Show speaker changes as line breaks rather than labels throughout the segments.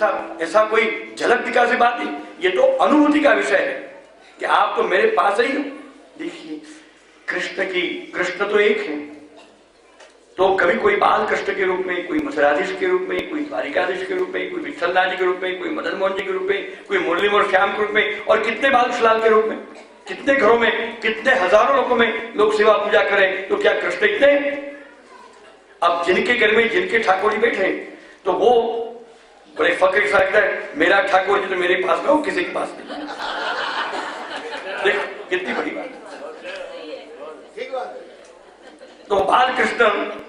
ऐसा ऐसा कोई झलक दिखा से बात नहीं, ये तो अनुभूति का विषय है कि आप तो मेरे पास ही हो। देखिए कृष्ण तो एक है, तो कभी कोई बाल कृष्ण के रूप में, कोई मथुराधीश के रूप में, कोई द्वारिकाधीश के रूप में, कोई विठलनाथ जी के रूप में, कोई मदन मोहन जी के रूप में, कोई मुरली मोहन श्याम के रूप में, और कितने बाल कृष्णलाल के रूप में, कितने घरों में, कितने हजारों लोगों में लोग सेवा पूजा करें, तो क्या कृष्ण इतने? अब जिनके घर में जिनके ठाकुर जी बैठे तो वो बड़े फक्र के साथ कहता है मेरा ठाकुर जी तो मेरे पास में हो, किसी के पास नहीं। देख कितनी बड़ी बात। तो बाल कृष्ण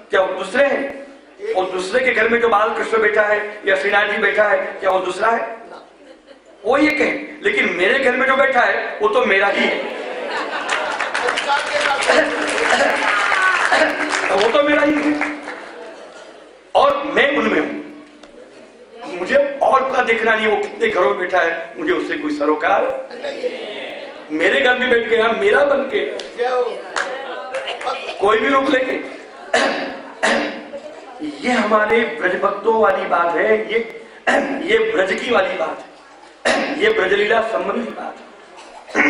क्या वो दूसरे हैं? और दूसरे के घर में जो बाल कृष्ण बैठा है या श्रीनाथ जी बैठा है, क्या वो दूसरा है? वो एक है, लेकिन मेरे घर में जो बैठा है वो तो मेरा ही है। वो तो मेरा ही है और मैं उनमें हूं। मुझे और का देखना नहीं, वो कितने घरों में बैठा है, मुझे उससे कोई सरोकार। मेरे घर में बैठ गया, मेरा बन के कोई भी रूप लेके। ये हमारे ब्रज भक्तों वाली बात है, ये ब्रज की वाली बात है, ये ब्रजलीला संबंधी बात है।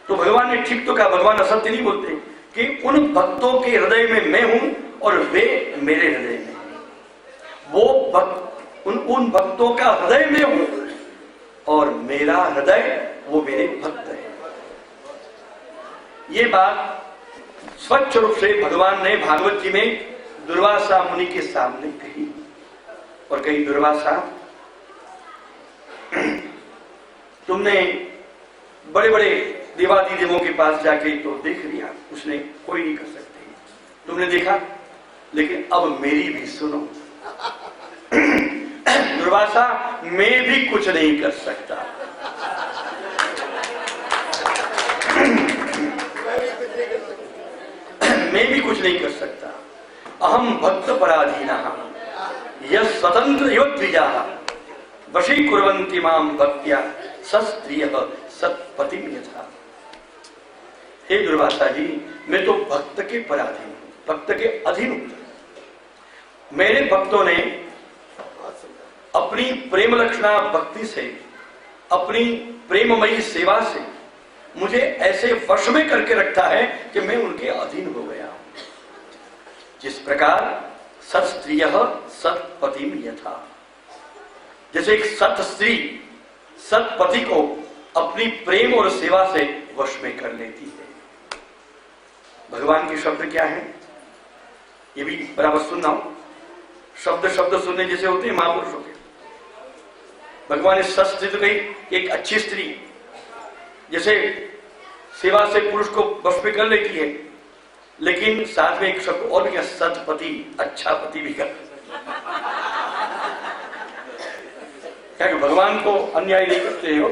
तो भगवान ने ठीक तो कहा, भगवान असत्य नहीं बोलते कि उन भक्तों के हृदय में मैं हूं और वे मेरे हृदय में। वो भक्त उन भक्तों का हृदय में हूं और मेरा हृदय वो मेरे भक्त है। ये बात स्वच्छ रूप से भगवान ने भागवत जी में दुर्वासा मुनि के सामने कही और कही, दुर्वासा तुमने बड़े बड़े देवादी देवों के पास जाके तो देख लिया, उसने कोई नहीं कर सकते, तुमने देखा, लेकिन अब मेरी भी सुनो। दुर्वासा मैं भी कुछ नहीं कर सकता। मैं भी कुछ नहीं कर सकता। अहम भक्त पराधीनः यः स्वतंत्र योद्विजाः वशीकुर्वन्ति मां भक्त्या सस्त्रियः सत्पतिं यथा। हे दुर्वासा जी, मैं तो भक्त के पराधीन हूं, भक्त के अधीन हूं। मेरे भक्तों ने अपनी प्रेम लक्षणा भक्ति से, अपनी प्रेममयी सेवा से मुझे ऐसे वश में करके रखा है कि मैं उनके अधीन हो गया हूं। जिस प्रकार सत्स्त्रियः सत्पतिं यथा, जैसे एक सत स्त्री सतपति को अपनी प्रेम और सेवा से वश में कर लेती है। भगवान के शब्द क्या है, ये भी बराबर सुनना हो। शब्द शब्द सुनने जैसे होते हैं महापुरुषों के। भगवान ने सत स्त्री तो कही, एक अच्छी स्त्री जैसे सेवा से पुरुष को वश में कर लेती है, लेकिन साथ में एक शब्द और भी क्या, सतपति, अच्छा पति भी कर। क्या कि भगवान को अन्याय नहीं करते हो।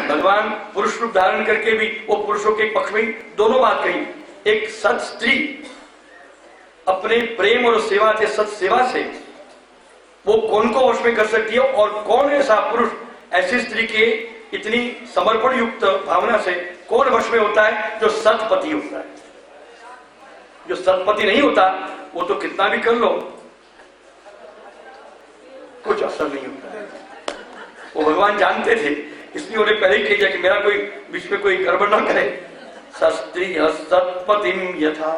भगवान पुरुष रूप धारण करके भी वो पुरुषों के पक्ष में दोनों बात कही। एक सत स्त्री अपने प्रेम और सेवा के सत सेवा से वो कौन को वश में कर सकती है, और कौन ऐसा पुरुष ऐसी स्त्री के इतनी समर्पण युक्त भावना से कौन वश में होता है, जो सतपति होता है। जो सतपति नहीं होता वो तो कितना भी कर लो कुछ असर नहीं होता है। वो भगवान जानते थे, इसलिए उन्हें पहले ही कह दिया कि मेरा कोई बीच में कोई गड़बड़ ना करे। सस्त्री सत्पतिम यथा,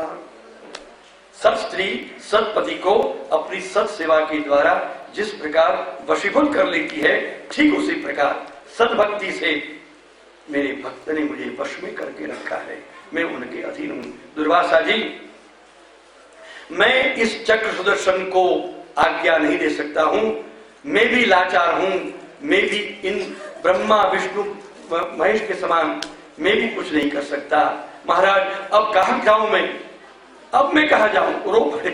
सत स्त्री सतपति को अपनी सत सेवा के द्वारा जिस प्रकार वशीभूत कर लेती है, ठीक उसी प्रकार सद्भक्ति से मेरे भक्त ने मुझे वश में करके रखा है, मैं उनके अधीन हूं। दुर्वासा जी, मैं इस चक्र सुदर्शन को आज्ञा नहीं दे सकता हूं, मैं भी लाचार हूं, मैं भी इन ब्रह्मा विष्णु महेश के समान मैं भी कुछ नहीं कर सकता। महाराज अब कहां जाऊं मैं, अब मैं कहां जाऊं, रो पड़े।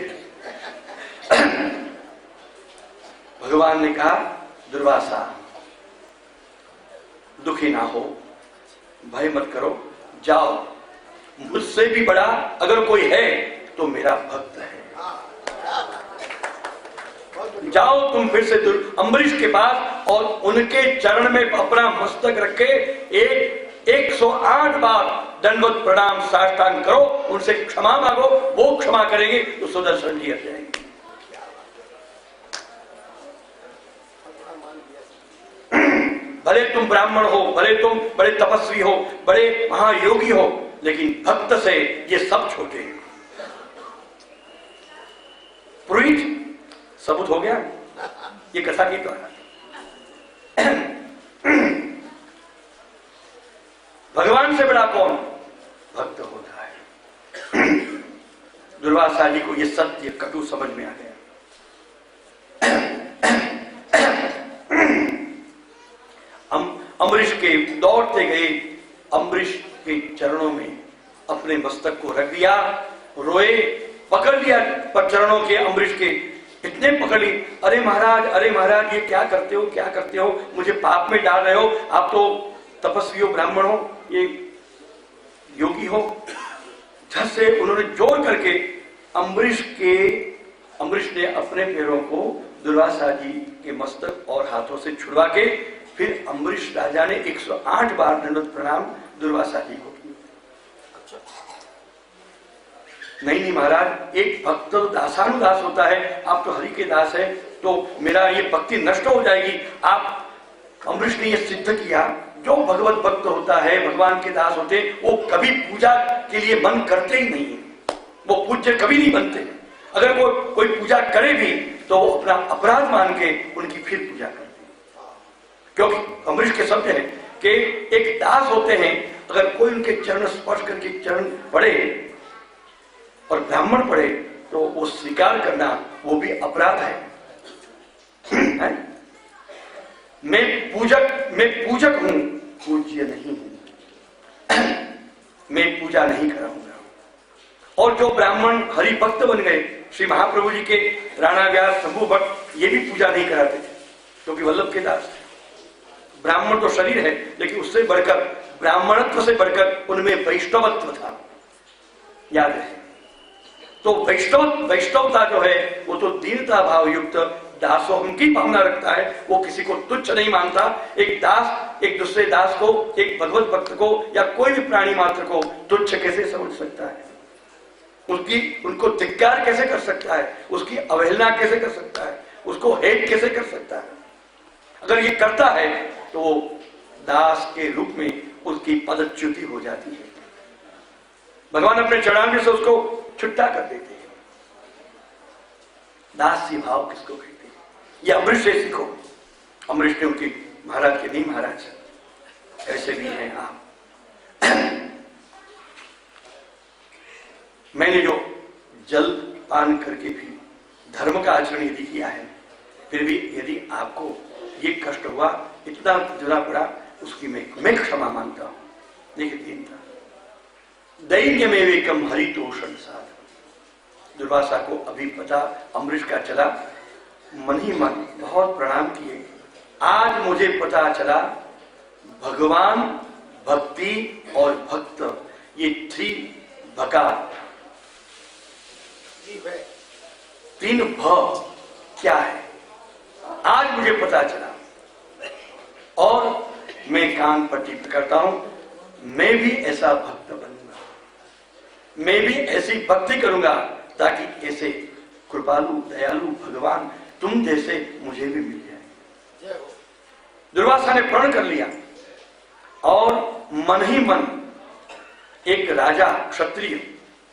भगवान ने कहा, दुर्वासा दुखी ना हो, भय मत करो, जाओ, मुझसे भी बड़ा अगर कोई है तो मेरा भक्त है। जाओ तुम फिर से अम्बरीश के पास और उनके चरण में अपना मस्तक रख के 108 बार दंडवत प्रणाम साष्टांग करो, उनसे क्षमा मांगो, वो क्षमा करेंगे तो सुदर्शन जी आ जाएंगे। भले तुम ब्राह्मण हो, भले तुम बड़े तपस्वी हो, बड़े महायोगी हो, लेकिन भक्त से ये सब छोटे हैं। पुरोहित सबूत हो गया, ये कथा की तो भगवान से बड़ा कौन? भक्त होता है। दुर्वासा जी को ये सत्य कटु समझ में आ गया। अम्बरीश के दौड़ते गए, अम्बरीश के चरणों में अपने मस्तक को रख दिया, रोए, पकड़ लिया पर चरणों के अम्बरीश के, इतने पकड़ ली, अरे महाराज ये क्या करते हो, क्या करते हो, मुझे पाप में डाल रहे हो, आप तो तपस्वी हो, ब्राह्मण हो, ये योगी हो। झट से उन्होंने जोर करके अम्बरीश ने अपने पैरों को दुर्वासा जी के मस्तक और हाथों से छुड़वा के फिर अम्बरीश राजा ने 108 बार दंडवत प्रणाम दुर्वासा जी को किया। नहीं महाराज, एक भक्त तो दासानुदास होता है, आप तो हरि के दास है, तो मेरा ये भक्ति नष्ट हो जाएगी। आप अम्बरीश ने ये सिद्ध किया, जो भगवत भक्त होता है, भगवान के दास होते, वो कभी पूजा के लिए मन करते ही नहीं है, वो पूज्य कभी नहीं बनते। अगर वो कोई पूजा करे भी तो वो अपना अपराध मान के उनकी फिर पूजा करते हैं। क्योंकि अम्बरीश के शब्द है कि एक दास होते हैं, अगर कोई उनके चरण स्पर्श करके चरण पड़े और ब्राह्मण पड़े तो वो स्वीकार करना वो भी अपराध है? मैं पूजक हूं, पूज्य नहीं हूं। मैं पूजा नहीं कराऊंगा। और जो ब्राह्मण हरि भक्त बन गए, श्री महाप्रभु जी के राणा व्यास, शंभु भट्ट, ये भी पूजा नहीं कराते थे क्योंकि वल्लभ के दास थे। ब्राह्मण तो शरीर है, लेकिन उससे बढ़कर, ब्राह्मणत्व से बढ़कर उनमें वैष्णवत्व था, याद है। तो वैष्णवता जो है वो तो दीनता भाव युक्त दासोहम की भावना रखता है, वो किसी को तुच्छ नहीं मानता। एक दास एक दूसरे दास को, एक भगवत भक्त को या कोई भी प्राणी मात्र को तुच्छ कैसे समझ सकता है? उनको धिक्कार कैसे कर सकता है? उसकी अवहेलना कैसे कर सकता है? उसको हेट कैसे कर सकता है? अगर ये करता है तो वो दास के रूप में उसकी पदच्युति हो जाती है। भगवान अपने चरणामृत से उसको छुट्टा कर देते हैं। दास्य भाव किसको कहते हैं? ये अम्बरीश से सीखो। अम्बरीश ने उनकी महाराज के, नहीं महाराज ऐसे भी हैं आप। मैंने जो जल पान करके भी धर्म का आचरण यदि किया है, फिर भी यदि आपको ये कष्ट हुआ, इतना जुड़ा पड़ा, उसकी मैं क्षमा मांगता हूं। देखिए दीनता, दैन्य में वेकम हरितोषण साध। दुर्वासा को अभी पता अम्बरीश का चला, मन ही मन बहुत प्रणाम किए। आज मुझे पता चला भगवान, भक्ति और भक्त, ये तीन भ क्या है, आज मुझे पता चला। और मैं कान पट्टी करता हूं, मैं भी ऐसा भक्त बनूंगा, मैं भी ऐसी भक्ति करूंगा ताकि ऐसे कृपालु दयालु भगवान तुम जैसे मुझे भी मिल जाए। दुर्वासा ने प्रण कर लिया और मन ही मन एक राजा क्षत्रिय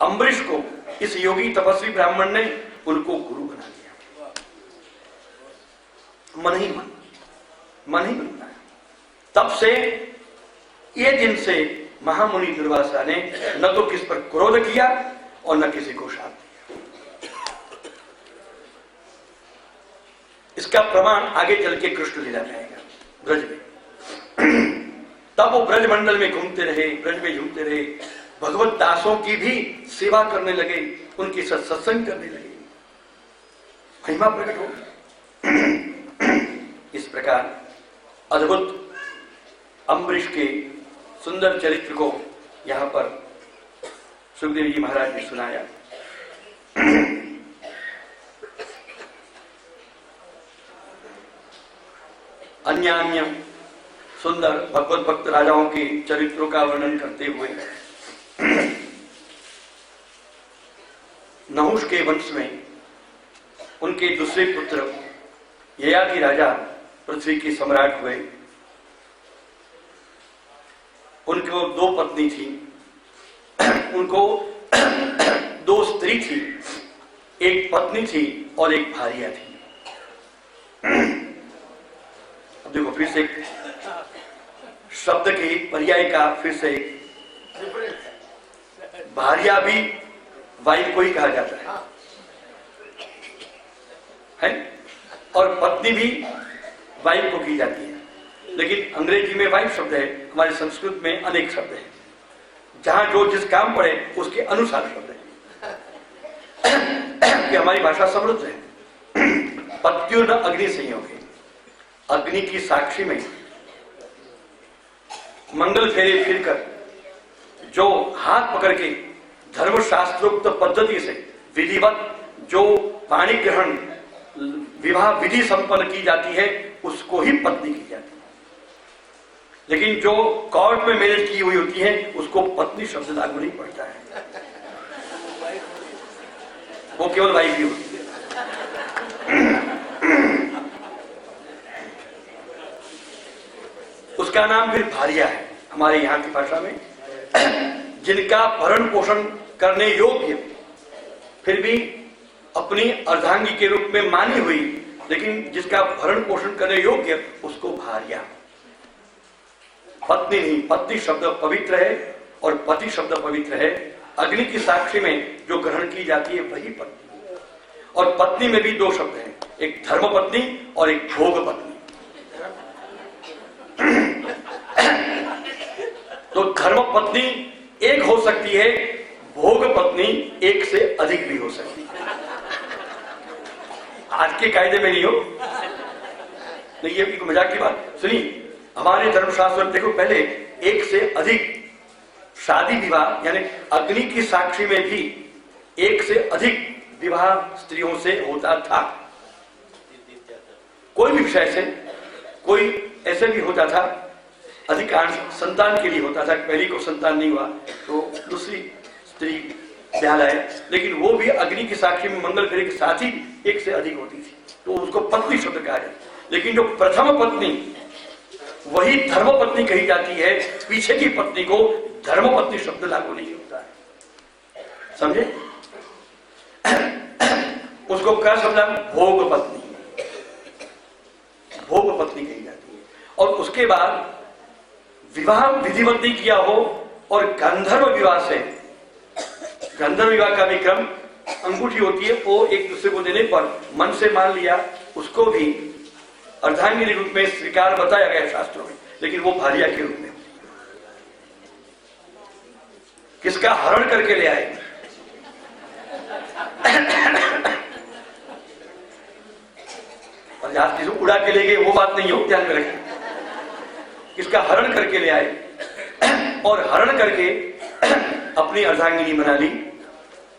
अम्बरीश को, इस योगी तपस्वी ब्राह्मण ने उनको गुरु बना दिया। मन ही मन बनाया। तब से, ये दिन से महामुनि दुर्वासा ने न तो किस पर क्रोध किया और न किसी को शाप दिया। इसका प्रमाण आगे चल के कृष्ण लीला में आएगा, ब्रज में। तब वो ब्रज मंडल में घूमते रहे, ब्रज में झूमते रहे, भगवत दासों की भी सेवा करने लगे, उनकी सत्संग करने लगे, महिमा प्रकट होगी। इस प्रकार अद्भुत अम्बरीश के सुंदर चरित्र को यहां पर सुखदेव जी महाराज ने सुनाया। अन्य सुंदर भगवत भक्त राजाओं के चरित्रों का वर्णन करते हुए नहुष के वंश में उनके दूसरे पुत्र ययाति राजा पृथ्वी के सम्राट हुए। उनको 2 पत्नी थी, उनको 2 स्त्री थी, एक पत्नी थी और एक भार्या थी। अब देखो फिर से शब्द के पर्याय का फिर से भार्या भी वाइफ को ही कहा जाता है और पत्नी भी वाइफ को की जाती है, लेकिन अंग्रेजी में वाइफ शब्द है, हमारे संस्कृत में अनेक शब्द है, जहां जो जिस काम पड़े उसके अनुसार शब्द है कि हमारी भाषा समृद्ध है। पत्युर्न अग्नि संयोग है, अग्नि की साक्षी में मंगल फेरे फिरकर जो हाथ पकड़ के धर्मशास्त्रोक्त पद्धति से विधिवत जो पाणी ग्रहण विवाह विधि संपन्न की जाती है उसको ही पत्नी की जाती है, लेकिन जो कोर्ट में मैरिज की हुई होती है उसको पत्नी शब्द लागू नहीं पड़ता है, वो केवल वाइफ ही होती है। उसका नाम फिर भार्या है हमारे यहाँ की भाषा में, जिनका भरण पोषण करने योग्य फिर भी अपनी अर्धांगी के रूप में मानी हुई, लेकिन जिसका भरण पोषण करने योग्य उसको भार्या, पत्नी नहीं। पत्नी शब्द पवित्र है और पति शब्द पवित्र है। अग्नि की साक्षी में जो ग्रहण की जाती है वही पत्नी, और पत्नी में भी 2 शब्द हैं, एक धर्म पत्नी और एक भोग पत्नी। तो धर्म पत्नी एक हो सकती है, भोग पत्नी एक से अधिक भी हो सकती है। आज के कायदे में नहीं हो, नहीं ये मजाक की बात सुनिए। हमारे धर्मशास्त्र में देखो, पहले एक से अधिक शादी विवाह यानी अग्नि की साक्षी में भी एक से अधिक विवाह स्त्रियों से होता था। कोई भी विषय से, कोई ऐसे भी होता था, अधिकांश संतान के लिए होता था, पहली को संतान नहीं हुआ तो दूसरी स्त्री ब्याह लाए, लेकिन वो भी अग्नि की साक्षी में मंगल फेरे के साथ ही एक से अधिक होती थी, तो उसको पत्नी शब्द कहा जाता। लेकिन जो प्रथम पत्नी वही धर्म पत्नी कही जाती है, पीछे की पत्नी को धर्म पत्नी शब्द लागू नहीं होता है, समझे? उसको क्या शब्द भोग पत्नी, भोग पत्नी कही जाती है। और उसके बाद विवाह विधिवत नहीं किया हो और गंधर्व विवाह से, गंधर्व विवाह का भी क्रम अंगूठी होती है, वो एक दूसरे को देने पर मन से मान लिया, उसको भी अर्धांगिनी रूप में स्वीकार बताया गया शास्त्रों में, लेकिन वो भार्या के रूप में। किसका हरण करके ले आए? और जहां किसी उड़ा के ले गए वो बात नहीं हो, ध्यान में रखें। किसका हरण करके ले आए और हरण करके अपनी अर्धांगिनी बना ली।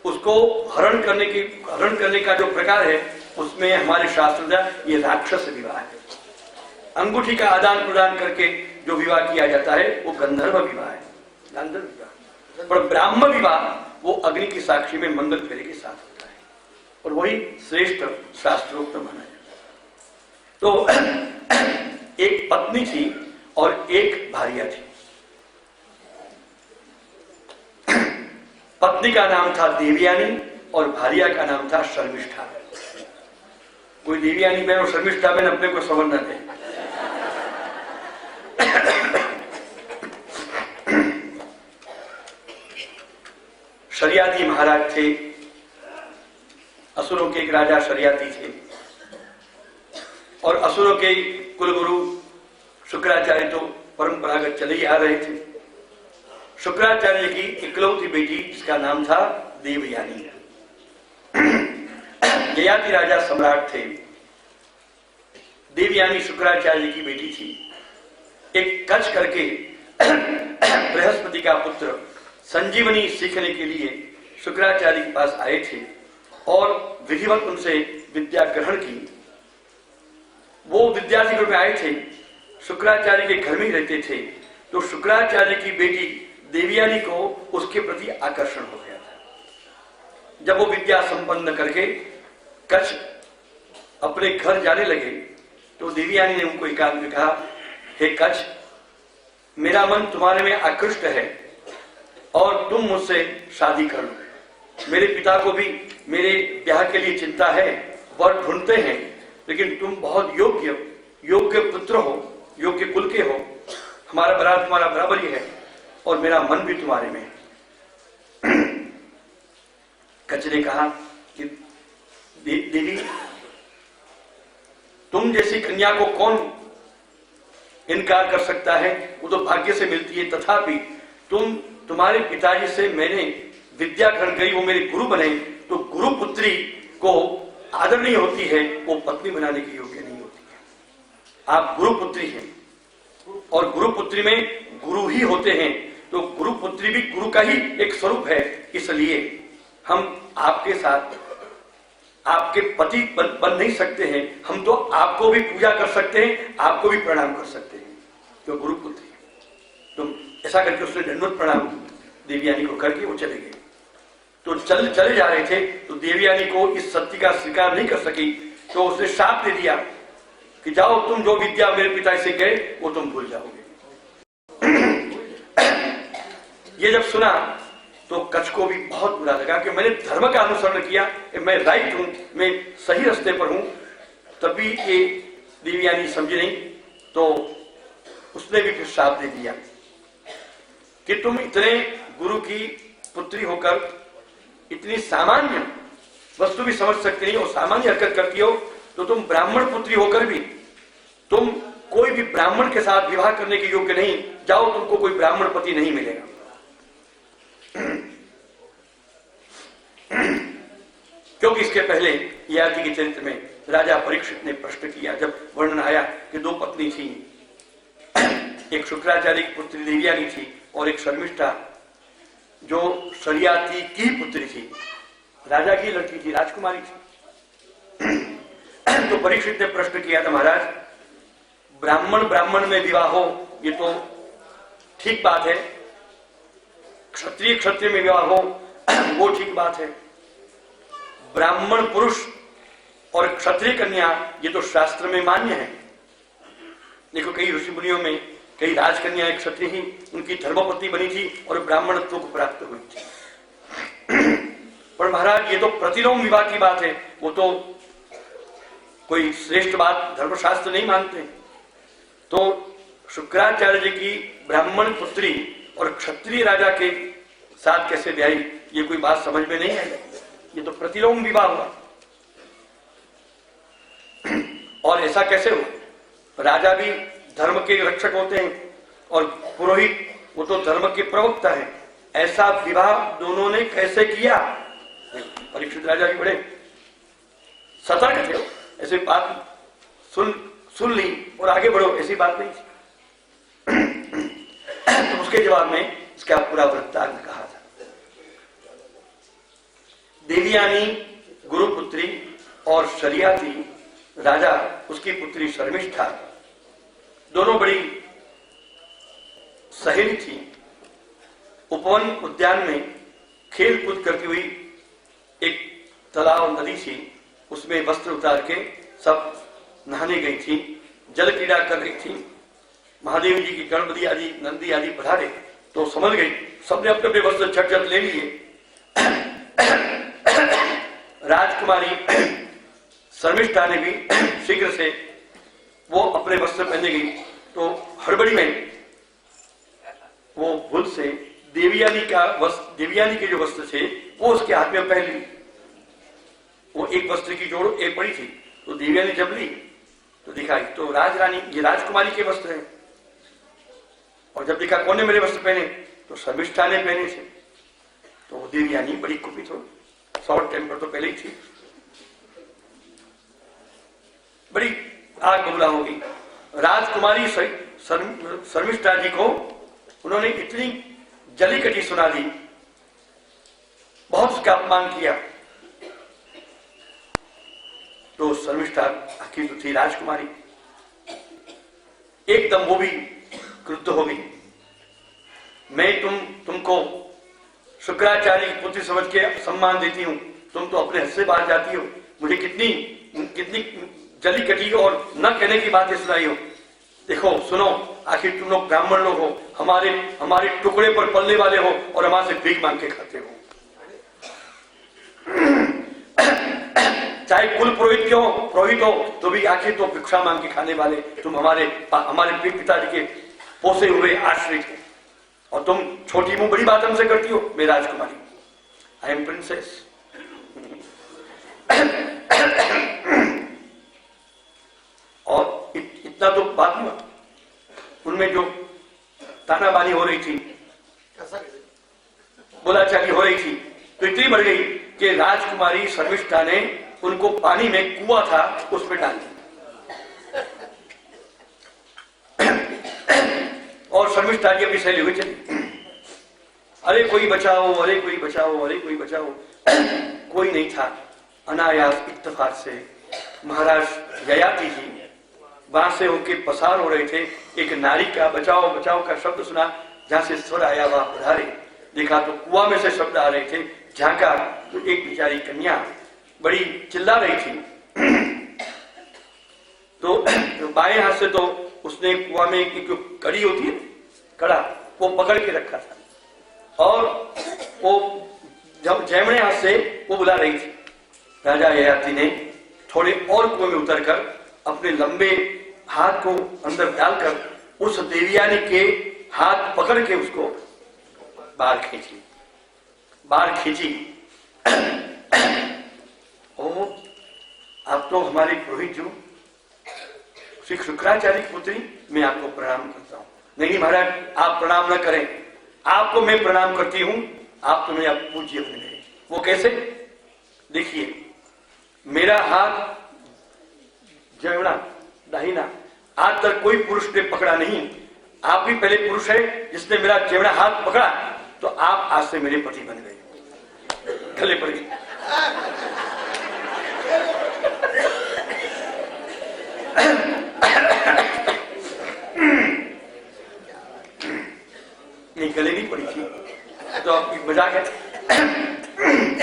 उसको हरण करने का जो प्रकार है उसमें हमारे शास्त्र ये राक्षस विवाह है। अंगूठी का आदान प्रदान करके जो विवाह किया जाता है वो गंधर्व विवाह है, गंधर्व विवाह। पर ब्राह्म विवाह वो अग्नि की साक्षी में मंगल फेरे के साथ होता है और वही श्रेष्ठ शास्त्रोक्त माना जाता। तो एक पत्नी थी और एक भार्या थी। पत्नी का नाम था देवयानी और भार्या का नाम था शर्मिष्ठा। कोई देवयानी बहन और शर्मिष्ठा बहन अपने को समझ न दे। शर्याती महाराज थे, असुरों के एक राजा शर्याती थे, और असुरों के कुलगुरु शुक्राचार्य तो परंपरागत चले ही आ रहे थे। शुक्राचार्य की इकलौती बेटी जिसका नाम था देवयानी। ययाति राजा सम्राट थे, देवयानी शुक्राचार्य की बेटी थी। एक कच्छ करके बृहस्पति का पुत्र संजीवनी सीखने के लिए शुक्राचार्य के पास आए थे और विधिवत उनसे विद्या ग्रहण की। वो विद्यार्थी रूप में आए थे, शुक्राचार्य के घर में ही रहते थे, तो शुक्राचार्य की बेटी देवयानी को उसके प्रति आकर्षण हो गया था। जब वो विद्या संपन्न करके कच्छ अपने घर जाने लगे तो देवयानी ने उनको एकांत में कहा, हे कच्छ, मेरा मन तुम्हारे में आकृष्ट है और तुम मुझसे शादी कर लो। मेरे पिता को भी मेरे ब्याह के लिए चिंता है, वर ढूंढते हैं, लेकिन तुम बहुत योग्य पुत्र हो, योग्य कुल के हो, हमारा तुम्हारा बराबर ही है और मेरा मन भी तुम्हारे में है। कच्छ ने कहा कि देवी, तुम जैसी कन्या को कौन इनकार कर सकता है, वो तो भाग्य से मिलती है। तथापि तुम्हारे पिताजी से मैंने विद्या ग्रहण करी, वो मेरे गुरु बने, तो गुरु पुत्री को आदर नहीं होती है, वो पत्नी बनाने की योग्य नहीं होती है। आप गुरु पुत्री हैं और गुरु पुत्री में गुरु ही होते हैं, तो गुरु पुत्री भी गुरु का ही एक स्वरूप है। इसलिए हम आपके साथ आपके पति बन नहीं सकते हैं, हम तो आपको भी पूजा कर सकते हैं, आपको भी प्रणाम कर सकते हैं, तो गुरु पुत्री। तो ऐसा करके उसने दंडवत प्रणाम देवयानी को करके वो चले गए। तो चले जा रहे थे, तो देवयानी को इस सत्य का स्वीकार नहीं कर सकी, तो उसने शाप दे दिया कि जाओ, तुम जो विद्या मेरे पिता से गए वो तुम भूल जाओगे। ये जब सुना तो कच्छ को भी बहुत बुरा लगा कि मैंने धर्म का अनुसरण किया, मैं राइट हूं, मैं सही रास्ते पर हूं। तभी ये देवयानी समझी नहीं, तो उसने भी फिर शाप दे दिया कि तुम इतने गुरु की पुत्री होकर इतनी सामान्य वस्तु भी समझ सकती नहीं और सामान्य हरकत करती हो, तो तुम ब्राह्मण पुत्री होकर भी तुम कोई भी ब्राह्मण के साथ विवाह करने के योग्य नहीं, जाओ, तुमको कोई ब्राह्मण पति नहीं मिलेगा। क्योंकि इसके पहले ययाति के चरित्र में राजा परीक्षित ने प्रश्न किया, जब वर्णन आया कि दो पत्नी थी, एक शुक्राचार्य की पुत्री देवयानी थी और एक शर्मिष्ठा जो शरियाती की पुत्री थी, राजा की लड़की थी, राजकुमारी थी। तो परीक्षित ने प्रश्न किया था, महाराज, ब्राह्मण में विवाह हो ये तो ठीक बात है, क्षत्रिय में विवाह हो वो ठीक बात है, ब्राह्मण पुरुष और क्षत्रिय कन्या ये तो शास्त्र में मान्य है। देखो, कई ऋषि मुनियों में कई राजकन्याएं क्षत्रिय ही उनकी धर्मपत्नी बनी थी और ब्राह्मणत्व को प्राप्त हुई थी। पर महाराज, ये तो प्रतिलोम विवाह की बात है, वो तो कोई श्रेष्ठ बात धर्मशास्त्र नहीं मानते। तो शुक्राचार्य जी की ब्राह्मण पुत्री और क्षत्रिय राजा के साथ कैसे ब्याही, ये कोई बात समझ में नहीं आई, ये तो प्रतिलोम विवाह हुआ। और ऐसा कैसे हो, राजा भी धर्म के रक्षक होते हैं और पुरोहित वो तो धर्म के प्रवक्ता है, ऐसा विवाह दोनों ने कैसे किया? परीक्षित राजा भी बड़े सतर्क थे, ऐसी बात सुन ली और आगे बढ़ो, ऐसी बात नहीं थी। तो उसके जवाब में इसका पूरा वृत्तांत कहा था। देवयानी गुरुपुत्री और शरियाती राजा उसकी पुत्री शर्मिष्ठा दोनों बड़ी सहेली थी। उपवन उद्यान में खेल कूद करती हुई एक तालाब नदी थी, उसमें वस्त्र उतार के सब नहाने गई थी, जल क्रीड़ा कर रही थी। महादेव जी की गणपति आदि नंदी आदि पधारे तो समझ गई, सबने अपने अपने वस्त्र झट ले लिए। राजकुमारी शर्मिष्ठा ने भी शीघ्र से वो अपने वस्त्र पहने गई, तो हड़बड़ी में वो भूल से देवयानी के जो वस्त्र थे वो उसके हाथ में पहन ली। वो एक वस्त्र की जोड़ एक पड़ी थी, तो देवयानी जब ली तो दिखाई तो राजरानी ये राजकुमारी के वस्त्र हैं, और जब देखा कौन ने मेरे वस्त्र पहने तो शर्मिष्ठा ने पहने थे। तो देवयानी बड़ी कुपित हो, शॉर्ट टेम्पर तो पहले ही थी, बड़ी आग बबूला हो गई। राजकुमारी शर्मिष्ठा जी को उन्होंने इतनी जली कटी सुना दी, बहुत उसका अपमान किया। तो शर्मिष्ठा आखिर तो थी राजकुमारी, एकदम वो भी क्रुद्ध हो गई। मैं तुमको शुक्राचार्य की पुत्री समझ के सम्मान देती हूं, तुम तो अपने हद से बाहर जाती हो, मुझे कितनी जली कटी और न कहने की बातें सुनाई हो। देखो सुनो, आखिर तुम लोग ब्राह्मण लोग हो, हमारे टुकड़े पर पलने वाले हो और हमारे से भीख मांग के खाते हो। चाहे कुल पुरोहित क्यों पुरोहित हो तो भी आखिर तो भिक्षा मांग के खाने वाले तुम हमारे पिताजी के पोसे हुए आश्रित हो, और तुम छोटी मुंह बड़ी बात हमसे करती हो। मैं राजकुमारी, आई एम प्रिंसेस। और इतना तो बात हुआ, उनमें जो तानाबानी हो रही थी, बोलाचाली हो रही थी, तो इतनी बढ़ गई कि राजकुमारी शर्मिष्ठा ने उनको पानी में कुआं था उसमें डाल दिया। और शर्मिष्ठा जी अपनी सहेली हुई चली, अरे कोई बचाओ, अरे कोई बचाओ, अरे कोई बचाओ। कोई नहीं था। अनायास इत्तेफाक से महाराज ययाति जी वहां से होके पसार हो रहे थे। एक नारी का बचाओ बचाओ का शब्द सुना, जहां से स्वर आया वहां पधारे। देखा तो कुआं में से शब्द आ रहे थे। झांका तो एक बेचारी कन्या बड़ी चिल्ला रही थी। तो बाएं हाथ से तो उसने कुआं में एक कड़ी होती है, कड़ा, वो पकड़ के रखा था, और वो जब जैमने हाथ से वो बुला रही थी। राजा ययाति ने थोड़े और कुएं में उतरकर अपने लंबे हाथ को अंदर डालकर उस देवयानी के हाथ पकड़ के उसको बाहर खींची। ओ, आप तो हमारे पुरोहित जो श्री शुक्राचार्य की पुत्री, मैं आपको प्रणाम करता हूं। नहीं महाराज, आप प्रणाम न करें, आपको मैं प्रणाम करती हूं, आप तो मेरा पूज्य बन गए। वो कैसे? देखिए, मेरा हाथ जमना दाहिना आज तक कोई पुरुष ने पकड़ा नहीं, आप भी पहले पुरुष है जिसने मेरा जेवड़ा हाथ पकड़ा, तो आप आज से मेरे पति बन गए, गले पड़ गए। नहीं, गले नहीं पड़ी थी तो आपकी मजाक है,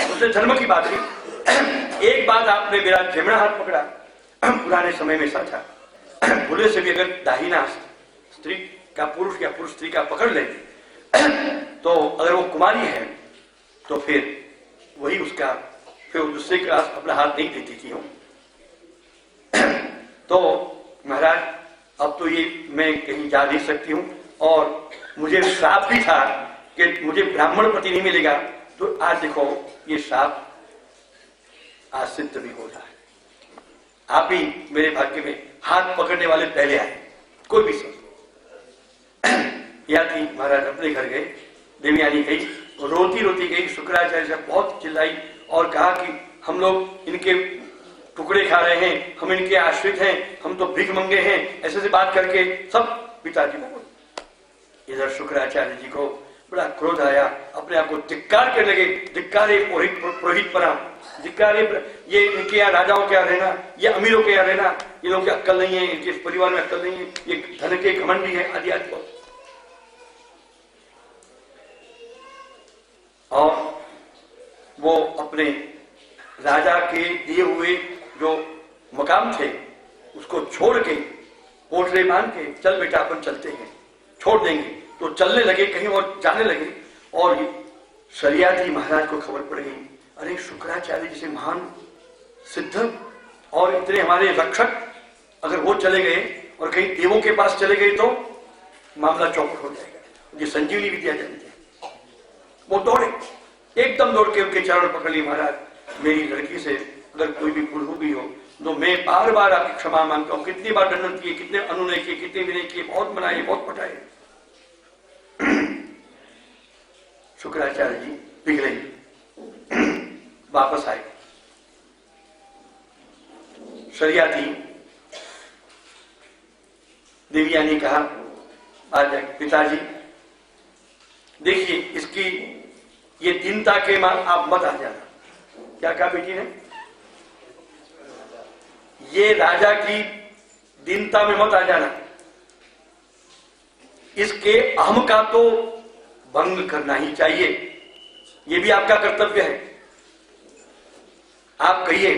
उसने धर्म की बात की। एक बात, आपने मेरा जेवड़ा हाथ पकड़ा, पुराने समय में ऐसा था, भूले से भी अगर दाहिना स्त्री का पुरुष या पुरुष स्त्री का पकड़ ले तो अगर वो कुमारी है तो फिर वही उसका, फिर दूसरे के पास अपना हाथ नहीं देती थी। तो महाराज, अब तो ये मैं कहीं जा नहीं सकती हूँ, और मुझे श्राप भी था कि मुझे ब्राह्मण पति नहीं मिलेगा। तो आज देखो, ये श्राप आज सिद्ध भी हो रहा है। आप ही मेरे भाग्य में हाथ पकड़ने वाले पहले आए, कोई भी सोच। या थी महाराज अपने घर गए, देवयानी गई, रोती रोती गई, शुक्राचार्य से बहुत चिल्लाई और कहा कि हम लोग इनके टुकड़े खा रहे हैं, हम इनके आश्रित हैं, हम तो भीख मंगे हैं, ऐसे से बात करके सब पिताजी को बोले। इधर शुक्राचार्य जी को बड़ा क्रोध आया, अपने आप को धिक्कार करने लगे। धिक्कारे पुरोहित परा, धिक्कारे ये इनके यहाँ राजाओं के यहाँ रहना, ये अमीरों के यहाँ रहना, इन लोगों की अक्कल नहीं है, इनके परिवार में अक्कल नहीं है, ये धन के घमंडी है, आदि आदि। और वो अपने राजा के दिए हुए जो मकाम थे उसको छोड़ के पोटले बांध के, चल बेटा अपन चलते हैं, छोड़ देंगे। तो चलने लगे, कहीं और जाने लगे, और शरियाती महाराज को खबर पड़ गई, अरे शुक्राचार्य जैसे महान सिद्ध और इतने हमारे रक्षक, अगर वो चले गए और कहीं देवों के पास चले गए तो मामला चौपट हो जाएगा, ये संजीवनी विद्या जानते हैं। वो दौड़े, एकदम दौड़ के उनके चरण पकड़ लिए, महाराज मेरी लड़की से अगर कोई भी भूल हुई हो तो मैं बार बार आपकी क्षमा मांगता हूँ। कितनी बार दंडन किए, कितने अनुनय किए, कितने विनय किए, बहुत मनाए, बहुत पटाए। शुक्राचार्य जी पिघले, वापस आए। शरियाती देवयानी ने कहा, आज पिताजी देखिए, इसकी ये दीनता के मां आप मत आ जाना। क्या कहा बेटी ने? ये राजा की दीनता में मत आ जाना, इसके अहम का तो भंग करना ही चाहिए, ये भी आपका कर्तव्य है। आप कहिए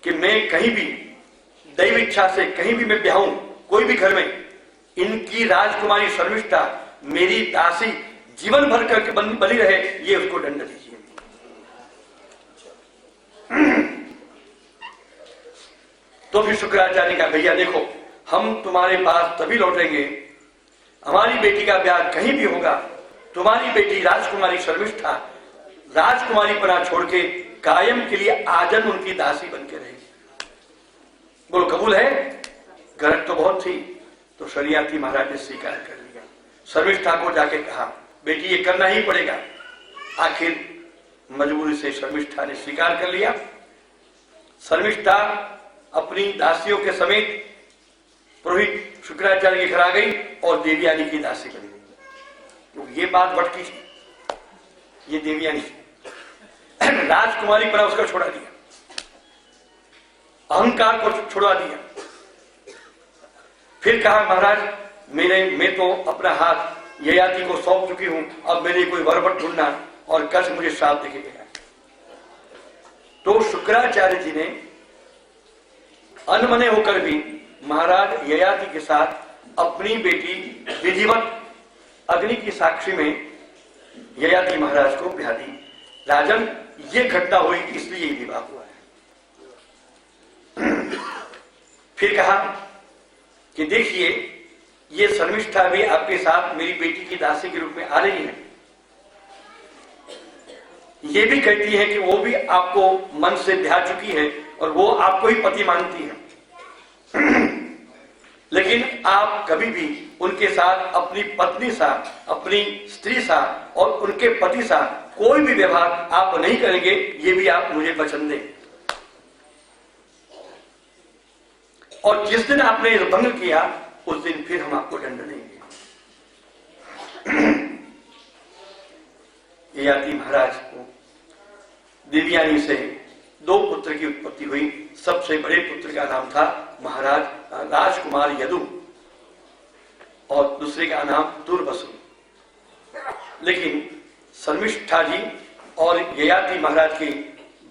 कि मैं कहीं भी दैव इच्छा से कहीं भी मैं ब्याहूं, कोई भी घर में, इनकी राजकुमारी शर्मिष्ठा मेरी दासी जीवन भर करके बनी रहे, ये उसको दंड दीजिए। तो फिर शुक्राचार्य का, भैया देखो, हम तुम्हारे पास तभी लौटेंगे, हमारी बेटी का ब्याह कहीं भी होगा, तुम्हारी बेटी राजकुमारी शर्मिष्ठा राजकुमारी पना छोड़ के कायम के लिए आजन्म उनकी दासी बन के रहेगी। बोलो कबूल है? गरज तो बहुत थी, तो शरियाती महाराज ने स्वीकार कर लिया। शर्मिष्ठा को जाके कहा, बेटी ये करना ही पड़ेगा। आखिर मजबूरी से शर्मिष्ठा ने स्वीकार कर लिया। शर्मिष्ठा अपनी दासियों के समेत पुरोहित शुक्राचार्य के घर आ गई और देवयानी की दासी बन गई। तो ये बात भटकी थी, ये देवयानी राजकुमारी पर उसका छोड़ा दिया, अहंकार को छुड़वा दिया। फिर कहा, महाराज मैं तो अपना हाथ ययाति को सौंप चुकी हूं, अब मेरे कोई वरवट ढूंढना और कल मुझे श्राप देके गया। तो शुक्राचार्य जी ने अनमने होकर भी महाराज ययाति के साथ अपनी बेटी विधिवत अग्नि की साक्षी में ययाति महाराज को ब्याह दी। राजन, ये घटना हुई इसलिए ये विवाह हुआ है। फिर कहा कि देखिए, ये शर्मिष्ठा भी आपके साथ मेरी बेटी की दासी के रूप में आ रही है। ये भी कहती है कि वो भी आपको मन से ब्याह चुकी है और वो आपको ही पति मानती है। लेकिन आप कभी भी उनके साथ अपनी पत्नी सा, अपनी स्त्री सा और उनके पति सा कोई भी व्यवहार आप नहीं करेंगे, ये भी आप मुझे वचन दें। और जिस दिन आपने भंग किया उस दिन फिर हम आपको दंड देंगे। ययाति महाराज को देवयानी से 2 पुत्र की उत्पत्ति हुई। सबसे बड़े पुत्र का नाम था महाराज राजकुमार यदु और दूसरे का नाम दुर्वसु। लेकिन शर्मिष्ठा जी और ययाति महाराज के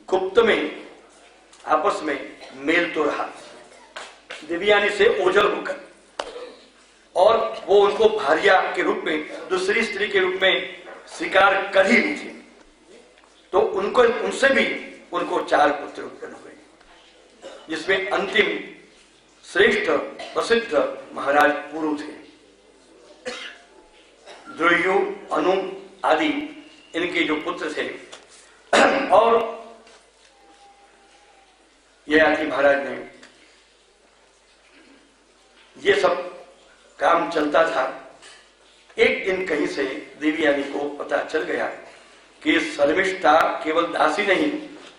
गुप्त में आपस में मेल तो रहा, देवयानी से ओझल होकर, और वो उनको भार्या के रूप में, दूसरी स्त्री के रूप में स्वीकार कर ही ली थी। तो उनसे भी उनको 4 पुत्र उत्पन्न हुए, जिसमें अंतिम श्रेष्ठ प्रसिद्ध महाराज पुरु थे। द्रुयु, अनु आदि इनके जो पुत्र थे। और ययाति महाराज ने ये सब काम चलता था। एक दिन कहीं से देवयानी को पता चल गया कि शर्मिष्ठा केवल दासी नहीं,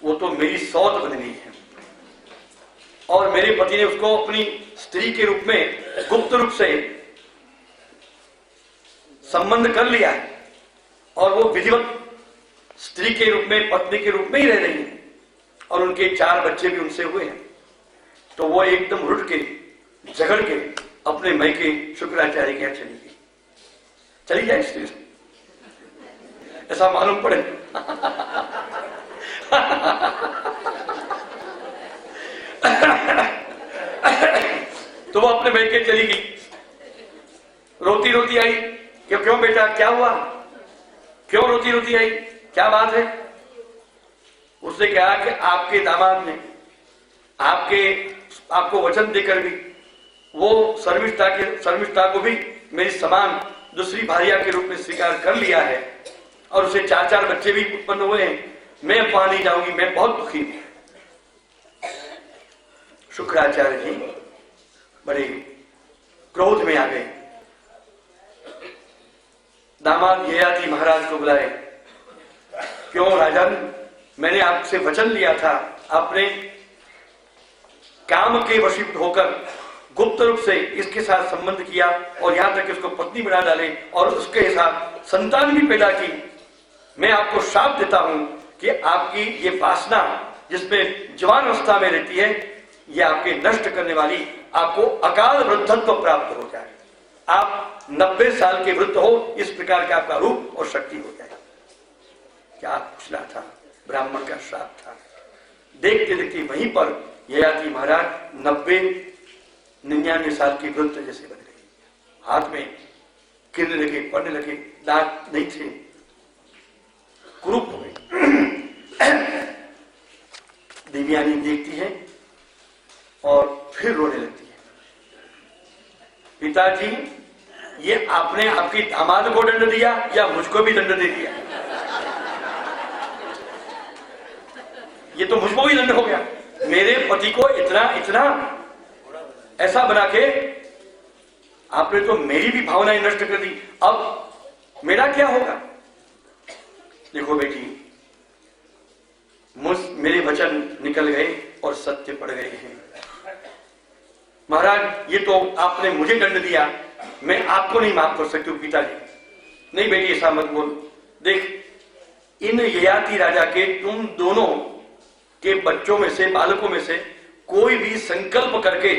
वो तो मेरी सौत बन गई है और मेरे पति ने उसको अपनी स्त्री के रूप में गुप्त रूप से संबंध कर लिया है और वो विधिवत स्त्री के रूप में, पत्नी के रूप में ही रह रही है और उनके 4 बच्चे भी उनसे हुए हैं। तो वो एकदम रुठ के, झगड़ के अपने मैके शुक्राचार्य के यहाँ चली गई। चली जाए स्त्री, ऐसा मालूम पड़े। तो वो अपने मैके चली गई, रोती रोती आई। क्यों बेटा, क्या हुआ, क्यों रोती रोती आई, क्या बात है? उसने कहा कि आपके दामाद ने आपको वचन देकर भी वो शर्मिष्ठा को भी मेरी समान दूसरी भार्या के रूप में स्वीकार कर लिया है और उसे 4 बच्चे भी उत्पन्न हुए हैं। मैं वहां नहीं जाऊंगी, मैं बहुत दुखी हूं। शुक्राचार्य जी बड़े क्रोध में आ गए। दामाद ययाति महाराज को बुलाए। क्यों राजन, मैंने आपसे वचन लिया था, आपने काम के वशीभूत होकर गुप्त रूप से इसके साथ संबंध किया और यहां तक इसको पत्नी बना डाले और उसके साथ संतान भी पैदा की। मैं आपको श्राप देता हूं कि आपकी ये वासना जिसमें जवान अवस्था में रहती है, ये आपके नष्ट करने वाली, आपको अकाल वृद्धत्व प्राप्त हो जाए, आप 90 साल के वृद्ध हो, इस प्रकार का आपका रूप और शक्ति हो जाए। क्या पूछना था? ब्राह्मण का श्राप था। देखते देखते वहीं पर ययाति महाराज 90-99 साल की वृद्ध जैसे बन गए। हाथ में गिरने लगे, पड़ने लगे, दांत नहीं थे, कुरूप हो गए। देवयानी देखती है और फिर रोने लगती है। पिताजी, ये आपने आपकी दामाद को दंड दिया या मुझको भी दंड दे दिया? ये तो मुझको ही दंड हो गया। मेरे पति को इतना इतना ऐसा बना के आपने तो मेरी भी भावनाएं नष्ट कर दी, अब मेरा क्या होगा? देखो बेटी, मेरे वचन निकल गए और सत्य पड़ गए हैं। महाराज, ये तो आपने मुझे दंड दिया, मैं आपको नहीं माफ कर सकती हूँ पिताजी। नहीं बेटी, ऐसा मत बोल। देख, इन ययाति राजा के तुम दोनों के बच्चों में से, बालकों में से कोई भी संकल्प करके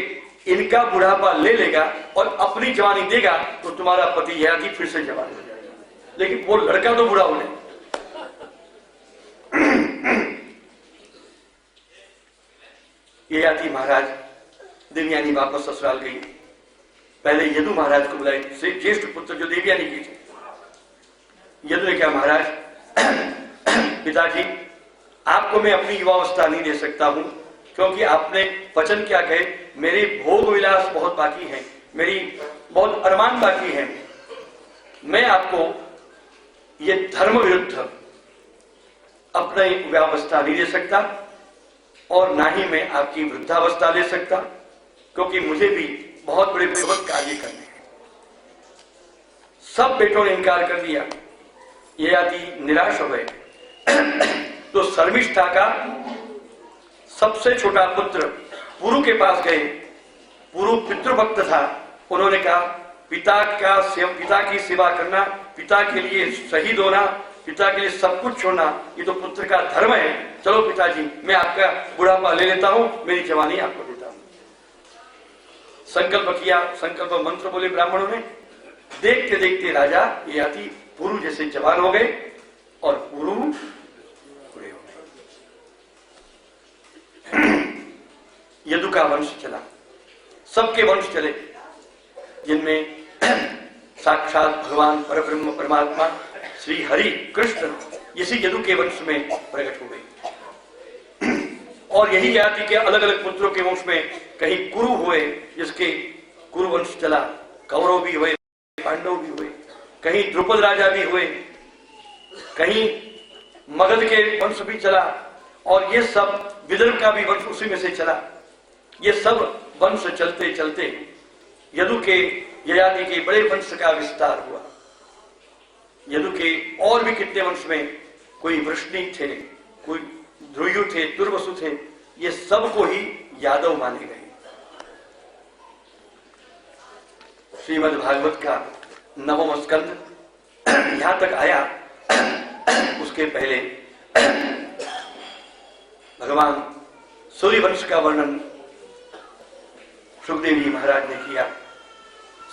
इनका बुढ़ापा ले लेगा और अपनी जवानी देगा तो तुम्हारा पति ययाति फिर से जवान हो जाएगा, लेकिन वो लड़का तो बुढ़ा हो जाए। ययाति महाराज देवयानी वापस ससुराल गई। पहले यदु महाराज को बुलाए, ज्येष्ठ पुत्र जो देवयानी के थे। यदु ने कहा, महाराज पिताजी, आपको मैं अपनी युवावस्था नहीं दे सकता हूं, क्योंकि आपने वचन क्या कहे, मेरे भोग विलास बहुत बाकी हैं, मेरी बहुत अरमान बाकी हैं। मैं आपको ये धर्म विरुद्ध अपनी युवावस्था नहीं दे सकता और ना ही मैं आपकी वृद्धावस्था ले सकता, क्योंकि मुझे भी बहुत बड़े बृहत् कार्य करने हैं। सब बेटों ने इनकार कर दिया। ययाति निराश हो गए। तो शर्मिष्ठा का सबसे छोटा पुत्र पुरु के पास गए। पुरु पितृभक्त था। उन्होंने कहा, पिता की सेवा करना, पिता के लिए शहीद होना, पिता के लिए सब कुछ छोड़ना, ये तो पुत्र का धर्म है। चलो पिताजी, मैं आपका बुढ़ापा ले लेता हूं, मेरी जवानी आपको देता हूं। संकल्प किया, संकल्प मंत्र बोले ब्राह्मणों ने। देखते देखते राजा ययाति पुरु जैसे जवान हो गए और पुरु बुढ़े हो गए। यदु का वंश चला, सबके वंश चले, जिनमें साक्षात भगवान परब्रह्म परमात्मा श्री हरि कृष्ण इसी यदु के वंश में प्रकट हो गई। और यही जाति के अलग अलग पुत्रों के वंश में कहीं कुरु हुए, जिसके कुरु वंश चला, कौरव भी हुए, पांडव भी हुए, कहीं द्रुपद राजा भी हुए, कहीं मगध के वंश भी चला, और ये सब विदर्भ का भी वंश उसी में से चला। ये सब वंश चलते चलते यदु के ययाति के बड़े वंश का विस्तार हुआ। यदु के और भी कितने वंश में कोई वृष्णिक थे, कोई ध्रुयु थे, दुर्वसु थे, ये सबको ही यादव माने गए। श्रीमद् भागवत का 9वां स्कंद यहां तक आया। उसके पहले भगवान सूर्यवंश का वर्णन सुखदेव जी महाराज ने किया।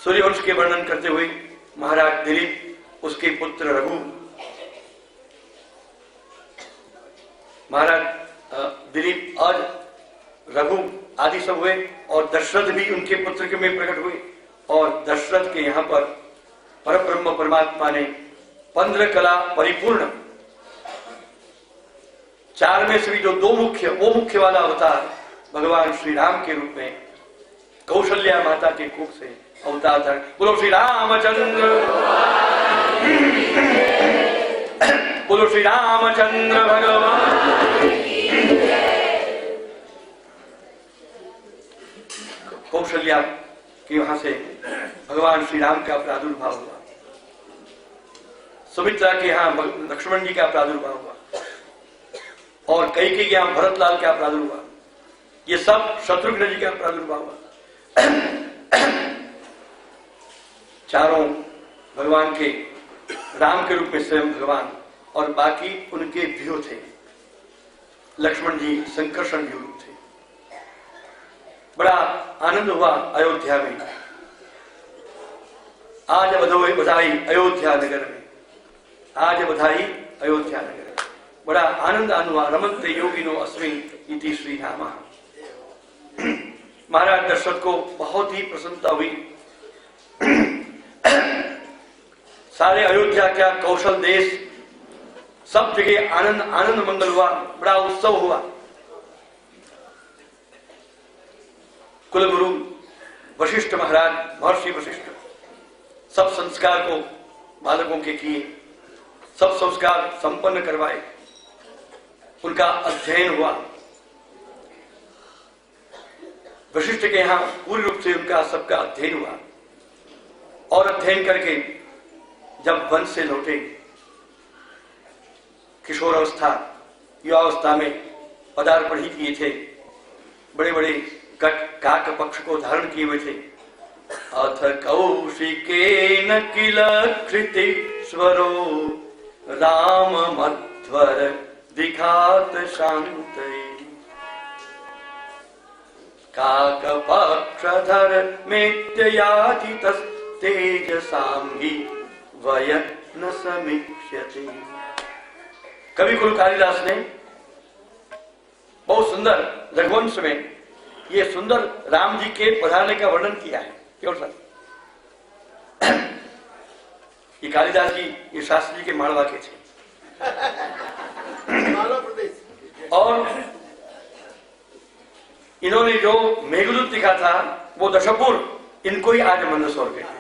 सूर्यवंश के वर्णन करते हुए महाराज दिलीप, उसके पुत्र रघु, महाराज दिलीप और रघु आदि सब हुए, और दशरथ भी उनके पुत्र के में प्रकट हुए। और दशरथ के यहाँ पर परब्रह्म परमात्मा ने 15 कला परिपूर्ण, 4 में से भी जो 2 मुख्य, वो मुख्य वाला अवतार भगवान श्री राम के रूप में कौशल्या माता के कोख से अवतार था। बोलो श्री रामचंद्र, बोलो श्री रामचंद्र भगवान। कौशल्या के वहां से भगवान श्री राम का प्रादुर्भाव हुआ। सुमित्रा के यहाँ लक्ष्मण जी का प्रादुर्भाव हुआ, और कई के यहाँ भरतलाल का प्रादुर्भाव, ये सब शत्रुघ्न जी का प्रादुर्भाव हुआ। चारों भगवान के, राम के रूप में स्वयं भगवान, और बाकी उनके व्यूह थे। लक्ष्मण जी संकर्षण व्यूह थे। बड़ा आनंद हुआ अयोध्या में। आज बधाई अयोध्या नगर में, आज बधाई अयोध्या नगर में। बड़ा आनंद हुआ। रमन्ते योगिनो अस्मिन् इति श्री राम। महाराज दशरथ को बहुत ही प्रसन्नता हुई। सारे अयोध्या का कौशल देश सब जगह आनंद आनंद मंगल हुआ, बड़ा उत्सव हुआ। कुलगुरु वशिष्ठ महाराज, महर्षि वशिष्ठ सब संस्कार को बालकों के किए, सब संस्कार संपन्न करवाए, उनका अध्ययन हुआ। वशिष्ठ के यहां पूर्ण रूप से उनका सबका अध्ययन हुआ और अध्ययन करके जब वन से लौटे, किशोर अवस्था युवावस्था में पदार्पण ही किए थे, बड़े बड़े काक पक्ष को धारण किए हुए थे। अथ कौशिकेन किल कृतेश्वरो राम मध्वर दिखात शांतये काक पक्षधर मेत्ययाति तेजसां हि वयन् समीक्ष्यते। कवि कुल कालिदास ने बहुत सुंदर रघुवंश में ये सुंदर राम जी के पधारने का वर्णन किया है। क्यों सर? ये कालिदास जी, ये शास्त्री जी के मालवा के थे और इन्होंने जो मेघदूत लिखा था वो दशपुर, इनको ही आज मंदसौर कहते हैं।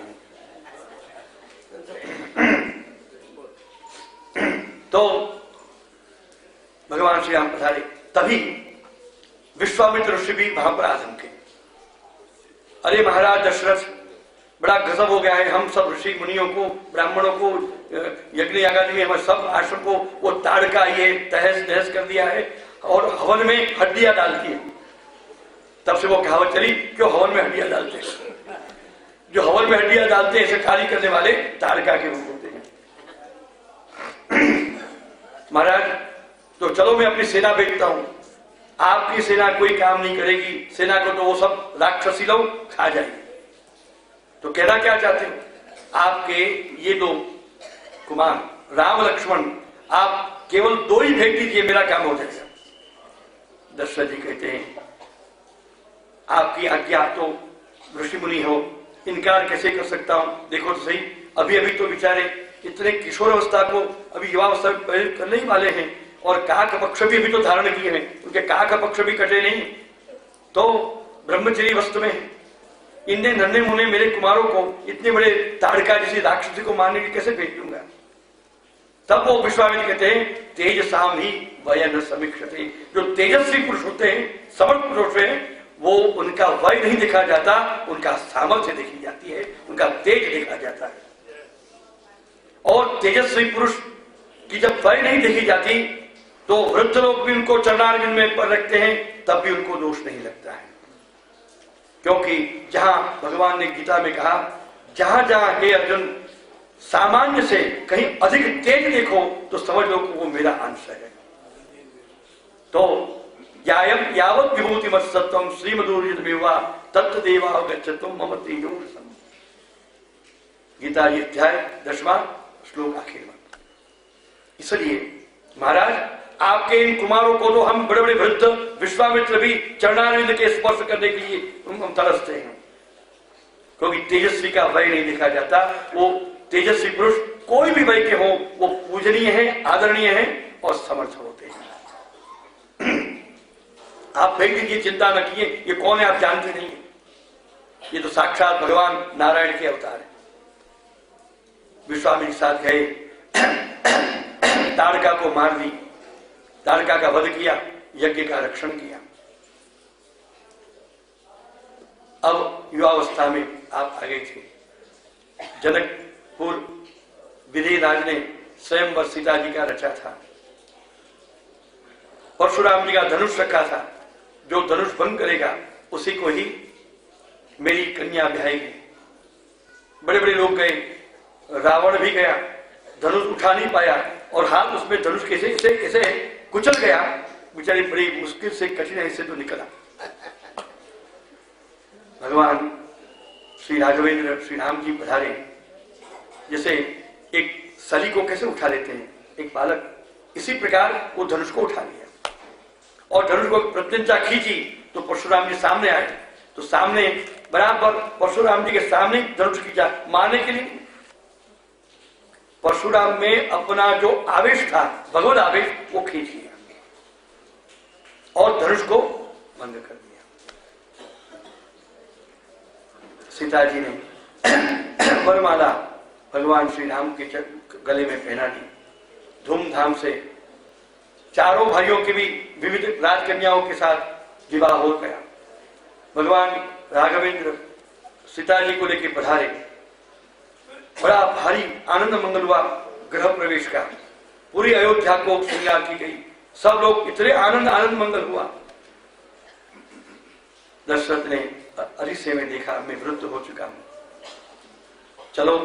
तो भगवान श्री राम पधारे, तभी विश्वामित्र ऋषि भी वहां पर आ चमके। अरे महाराज दशरथ, बड़ा गजब हो गया है, हम सब ऋषि मुनियों को, ब्राह्मणों को, यज्ञ यागादि में हमारे सब आश्रम को वो ताड़का ये तहस नहस कर दिया है और हवन में हड्डियां डालती है। तब से वो कहावत चली, क्यों हवन में हड्डियां डालते हैं? जो हवन में हड्डियां डालते हैं ऐसे कार्य करने वाले ताड़का के रूप होते हैं। महाराज तो चलो मैं अपनी सेना भेजता हूं, आपकी सेना कोई काम नहीं करेगी, सेना को तो वो सब राक्षसी लोग खा जाएंगे। तो कहना क्या चाहते हो? आपके ये दो कुमार राम लक्ष्मण, आप केवल दो ही भेज दीजिए, मेरा काम हो जाएगा। दशरथ जी कहते हैं आपकी आज्ञा, आप तो ऋषि मुनि हो, इनकार कैसे कर सकता हूं? देखो तो सही, अभी अभी तो बेचारे इतने किशोर अवस्था को अभी युवावस्था करने ही वाले हैं और काक पक्ष भी अभी तो धारण किए हैं, उनके काक पक्ष भी कटे नहीं, तो ब्रह्मचर्य वस्त्र में इनने नन्हे मुन्ने मेरे कुमारों को इतने बड़े ताड़का जैसी राक्षसी को मारने के कैसे भेज दूंगा? तब वो विश्वामित्र कहते हैं तेजसाम ही वयन् समीक्ष्यते। जो तेजस्वी पुरुष होते हैं, समर्थ पुरुष होते हैं, वो उनका वय नहीं देखा जाता, उनका सामर्थ्य देखी जाती है, उनका तेज देखा जाता है। और तेजस्वी पुरुष की जब वय नहीं देखी जाती तो वृद्ध लोग भी उनको चरणारविंद में पर रखते हैं, तब भी उनको दोष नहीं लगता है। क्योंकि जहां भगवान ने गीता में कहा, जहां जहां हे अर्जुन सामान्य से कहीं अधिक तेज देखो तो समझ लो कि वो मेरा अंश है। तो यावत विभूति मत सत्वम श्रीमदूर्यवा तत्व देवा गच्छतुम मम तेजोरसम। गीता ये अध्याय 10वां श्लोक आखिर में। इसलिए महाराज आपके इन कुमारों को तो हम बड़े बड़े वृद्ध विश्वामित्र भी चरणारविंद के स्पर्श करने के लिए हम तरसते हैं, क्योंकि तेजस्वी का वय नहीं देखा जाता। वो तेजस्वी पुरुष कोई भी वय के हो, वो पूजनीय है, आदरणीय है और समर्थ होते हैं। आप भेज दीजिए, चिंता न कीजिए, ये कौन है आप जानते नहीं, ये तो साक्षात भगवान नारायण के अवतार है। विश्वामित्र के साथ गए, ताड़का को मार दी, ताड़का का वध किया, यज्ञ का रक्षण किया। अब युवावस्था में आप आ गए थे। जनकपुर विदेह राज ने स्वयंवर सीता जी का रचा था, परशुराम जी का धनुष रखा था, जो धनुष भंग करेगा उसी को ही मेरी कन्या ब्याहेगी। बड़े बड़े लोग गए, रावण भी गया, धनुष उठा नहीं पाया और हाथ उसमें धनुष कैसे कुचल गया, बेचारी बड़ी मुश्किल से कठिनाई से तो निकला। भगवान श्री राघवेंद्र श्री राम जी पधारे, जैसे एक सली को कैसे उठा लेते हैं एक बालक, इसी प्रकार वो धनुष को उठा लिया और धनुष को प्रत्यंचा खींची तो परशुराम जी सामने आए। तो सामने बराबर परशुराम जी के सामने धनुष खींचा, मारने के लिए। परशुराम में अपना जो आवेश था, भगवत आवेश, वो खींच लिया और धनुष को बंद कर दिया। सीता जी ने वरमाला भगवान श्री राम के गले में पहना दी। धूमधाम से चारों भाइयों के भी विविध राजकन्याओं के साथ विवाह हो गया। भगवान राघवेंद्र सीता जी को लेकर पधारे। बड़ा भारी आनंद मंगल हुआ गृह प्रवेश का। पूरी अयोध्या को श्रृंगार की गई। सब लोग इतने आनंद मंगल हुआ। दशरथ ने अरिसे में देखा, मैं वृद्ध हो चुका हूं, चलो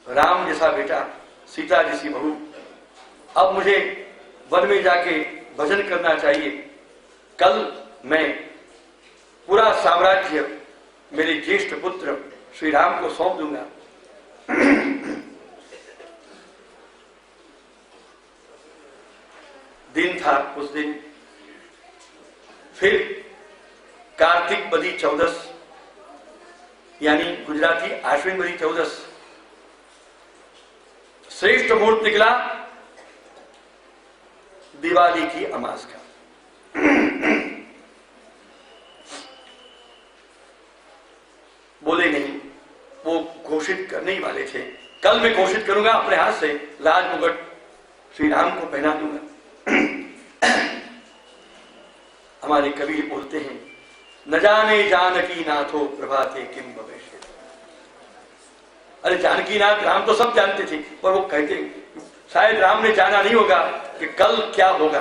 राम जैसा बेटा, सीता जैसी बहू, अब मुझे वन में जाके भजन करना चाहिए। कल मैं पूरा साम्राज्य मेरे ज्येष्ठ पुत्र श्री राम को सौंप दूंगा। दिन था उस दिन, फिर कार्तिक बदी 14, यानी गुजराती आश्विन बदी 14, श्रेष्ठ मुहूर्त निकला दिवाली की अमास का। बोले नहीं, वो घोषित करने ही वाले थे, कल मैं घोषित करूंगा, अपने हाथ से राज मुकुट श्री राम को पहना दूंगा। हमारे कवि बोलते हैं, न जाने जानकी नाथो प्रभाते किम भविष्य। अरे जानकी नाथ राम तो सब जानते थे, पर वो कहते शायद राम ने जाना नहीं होगा कि कल क्या होगा,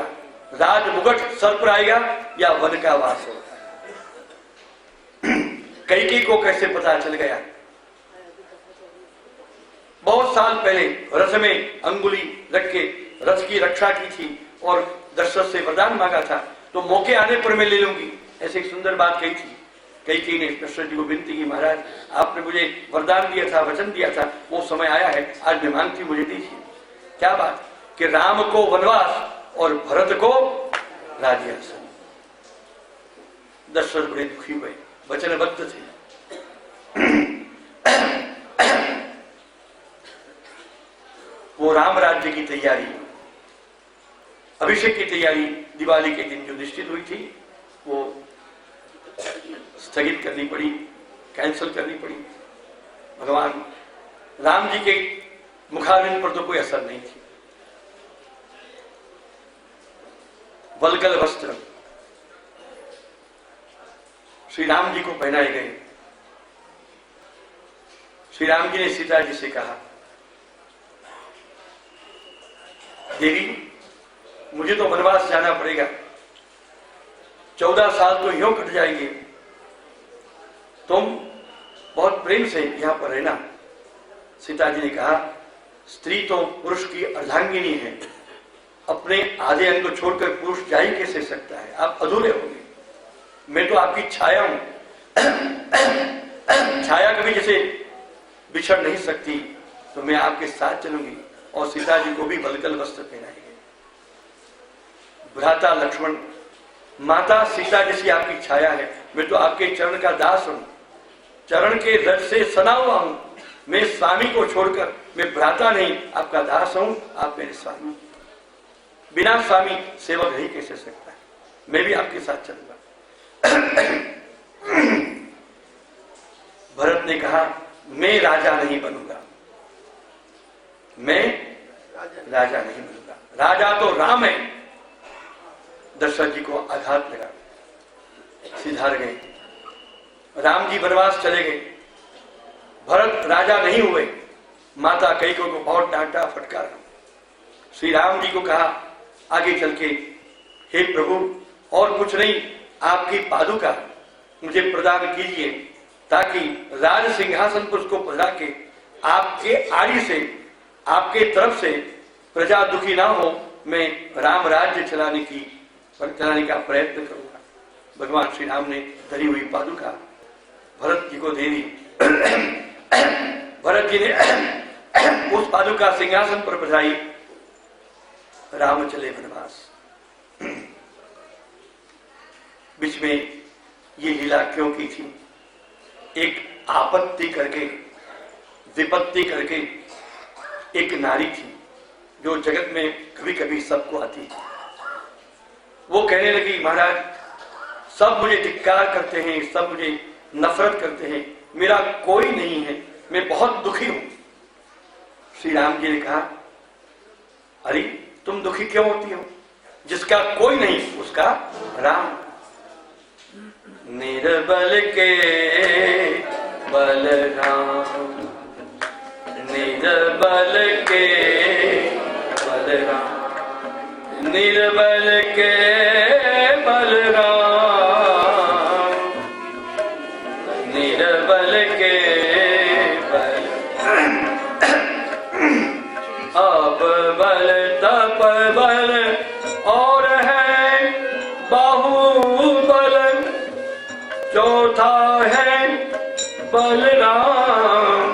राज मुकुट सर पर आएगा या वन का वास होगा। कैकेयी को कैसे पता चल गया? बहुत साल पहले रथ में अंगुली रख के रथ की रक्षा की थी और दशरथ से वरदान मांगा था, तो मौके आने पर मैं ले लूंगी, ऐसे एक सुंदर बात कही थी। कैकेयी ने दशरथ जी को विनती की, महाराज आपने मुझे वरदान दिया था, वचन दिया था, वो समय आया है, आज मैं मांगती, मुझे दीजिए। क्या बात कि राम को वनवास और भरत को राज्यासन। दशरथ बड़े दुखी हुए, वचनबद्ध थे। वो राम राज्य की तैयारी, अभिषेक की तैयारी दिवाली के दिन जो निश्चित हुई थी, वो स्थगित करनी पड़ी, कैंसिल करनी पड़ी। भगवान राम जी के मुखारविंद पर तो कोई असर नहीं थी। वल्गल वस्त्र श्री राम जी को पहनाए गए। श्री राम जी ने सीता जी से कहा, देवी मुझे तो वनवास जाना पड़ेगा, 14 साल तो यूं कट जाएंगे, तुम बहुत प्रेम से यहां पर रहना। सीता जी ने कहा, स्त्री तो पुरुष की अर्धांगिनी है, अपने आधे अंग को छोड़कर पुरुष जा ही कैसे सकता है, आप अधूरे होंगे। मैं तो आपकी छाया हूं, छाया कभी जैसे बिछड़ नहीं सकती, तो मैं आपके साथ चलूंगी। और सीता जी को भी वल्गल वस्त्र पहनाए गए। भ्राता लक्ष्मण, माता सीता जैसी आपकी छाया है, मैं तो आपके चरण का दास हूं, चरण के रज से सना हुआ हूं। मैं स्वामी को छोड़कर, मैं भ्राता नहीं, आपका दास हूं, आप मेरे स्वामी। बिना स्वामी सेवक नहीं कैसे सकता है, मैं भी आपके साथ चलूंगा। भरत ने कहा, मैं राजा नहीं बनूंगा, मैं राजा नहीं बनूंगा, राजा तो राम है। दशरथ जी को आघात लगा, सिधार गए। राम जी वनवास चले गए, भरत राजा नहीं हुए। माता कैकेयी को बहुत डांटा फटकारा। श्री राम जी को कहा, आगे चल के, हे प्रभु और कुछ नहीं, आपकी पादुका मुझे प्रदान कीजिए, ताकि राज सिंहासन पर उसको पधरा के आपके आड़ी से, आपके तरफ से प्रजा दुखी ना हो, मैं राम राज्य चलाने का प्रयत्न करूंगा। भगवान श्री राम ने धरी हुई पादुका भरत जी को दे दी। भरत जी ने उस पादुका सिंहासन पर बधाई। राम चले वनवास। बीच में ये लीला क्यों की थी? एक आपत्ति करके, विपत्ति करके एक नारी थी जो जगत में कभी कभी सबको आती है। वो कहने लगी, महाराज सब मुझे धिक्कार करते हैं, सब मुझे नफरत करते हैं, मेरा कोई नहीं है, मैं बहुत दुखी हूं। श्री राम जी ने कहा, अरे तुम दुखी क्यों होती हो? जिसका कोई नहीं उसका राम। निर्बल के बलराम, निर्बल के बलराम, निर्बल के बलराम, निर्बल के बल। अब बल तप बल और है बाहुबल, चौथा है बलराम।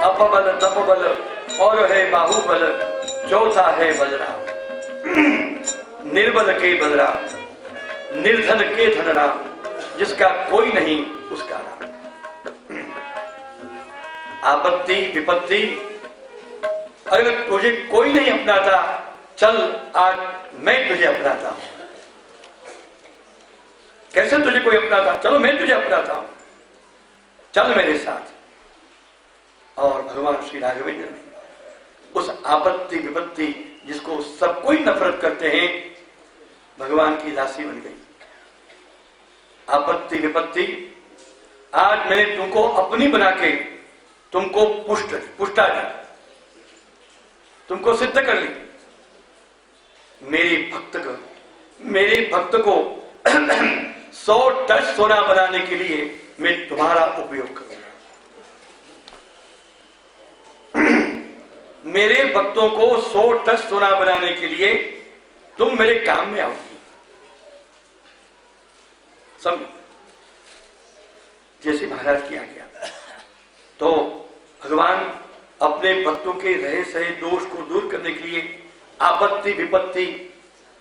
अपबल तपबल और है बाहुबल, चौथा है बलराम। निर्बल के बलराम, निर्धन के धनराम, जिसका कोई नहीं उसका राम। आपत्ति विपत्ति, अगर तुझे कोई नहीं अपनाता, चल आज मैं तुझे अपनाता हूं। कैसे तुझे कोई अपनाता? चलो मैं तुझे अपनाता हूं, चल मेरे साथ। और भगवान श्री राघवेंद्र ने उस आपत्ति विपत्ति जिसको सब कोई नफरत करते हैं, भगवान की दासी बन गई। आपत्ति विपत्ति, आज मैंने तुमको अपनी बना के तुमको पुष्टा दी, तुमको सिद्ध कर ली। मेरे भक्त को 100 टच सोना बनाने के लिए मैं तुम्हारा उपयोग करूंगा। मेरे भक्तों को 100 टच सोना बनाने के लिए तुम मेरे काम में आओगी। समझो, जैसे महाराज की आज्ञा। तो भगवान अपने भक्तों के रहे सहे दोष को दूर करने के लिए आपत्ति विपत्ति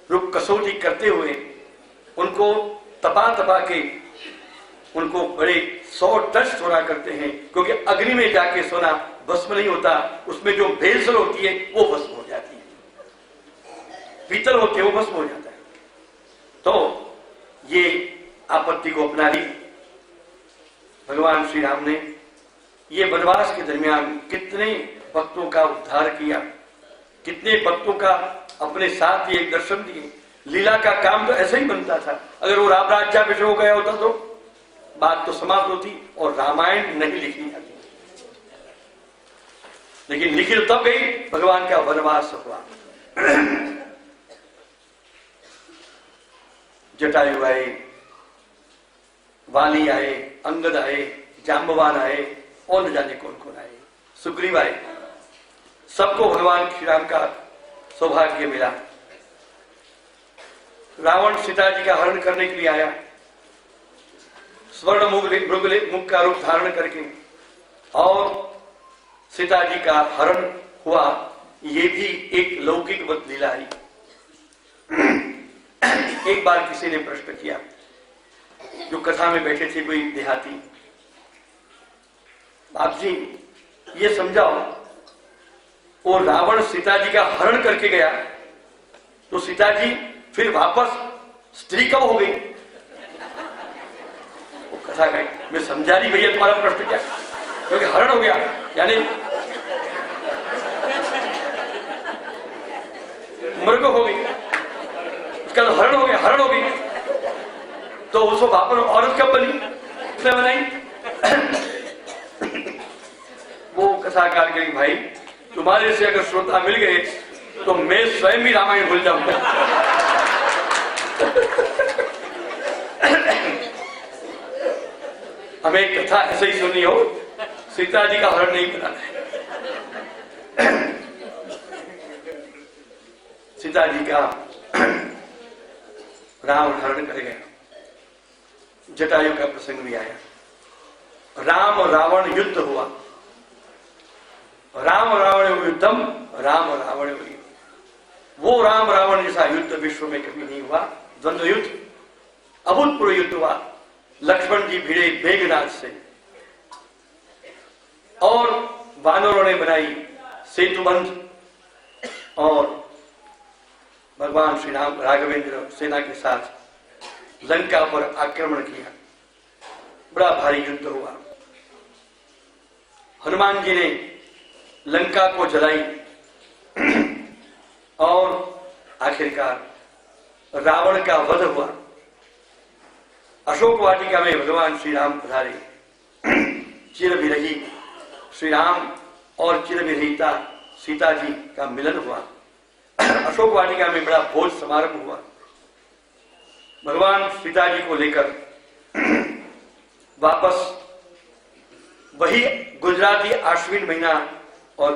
रूप कसौटी करते हुए उनको तपा के उनको बड़े 100 टच सोना करते हैं, क्योंकि अग्नि में जाके सोना भस्म नहीं होता, उसमें जो भेलसेल होती है वो भस्म हो जाती है, पीतल होती है वो भस्म हो जाता है। तो ये आपत्ति को अपना ली भगवान श्री राम ने। ये वनवास के दरमियान कितने भक्तों का उद्धार किया, कितने भक्तों का अपने साथ ही एक दर्शन दिए। लीला का काम तो ऐसा ही बनता था। अगर वो राम राज्याभिषेक हो गया होता तो बात तो समाप्त होती और रामायण नहीं लिखी जाती, लेकिन लिखी तो तब गई भगवान का वनवास हुआ। जटायु आए, वाली आए, अंगद आए, जाम्बवान आए और न जाने कौन कौन आए, सुग्रीव आए। सबको भगवान श्री राम का सौभाग्य मिला। रावण सीता जी का हरण करने के लिए आया, स्वर्ण मुख का रूप धारण करके, और सीता जी का हरण हुआ। ये भी एक लौकिक लीला है। एक बार किसी ने प्रश्न किया, जो कथा में बैठे थे कोई देहाती, आप जी ये समझाओ, वो रावण सीता जी का हरण करके गया तो सीता जी फिर वापस स्त्री कब हो गई? वो कथा गई, मैं समझा नहीं भैया तुम्हारा प्रश्न क्या, क्योंकि हरण हो गया यानी मृग हो गई, उसका तो हरण हो गया, हरण हो गई, तो उसको वापस औरत कब बनी? उसने बनाई। वो कथाकार कही, भाई तुम्हारे से अगर श्रोता मिल गए तो मैं स्वयं भी रामायण भूल जाऊंगा। हमें कथा ऐसे ही सुनी हो, सीता जी का हरण नहीं बनाना है। सीता जी का राम हरण कर गया। जटायु का प्रसंग भी आया। राम रावण युद्ध हुआ। राम रावण युद्धम, राम रावण युद्ध। वो राम रावण जैसा युद्ध विश्व में कभी नहीं हुआ, द्वंद्व युद्ध। अभूतपूर्व युद्ध हुआ। लक्ष्मण जी भिड़े मेघनाद से और वानरों ने बनाई सेतुबंध और भगवान श्री राम राघवेंद्र सेना के साथ लंका पर आक्रमण किया। बड़ा भारी युद्ध हुआ। हनुमान जी ने लंका को जलाई और आखिरकार रावण का वध हुआ। अशोक वाटिका में भगवान श्री राम पधारे। चिर विरही श्री राम और चिर विरहिता सीता जी का मिलन हुआ। अशोक वाटिका में बड़ा भोज समारोह हुआ। भगवान सीता जी को लेकर वापस वही गुजराती आश्विन महीना और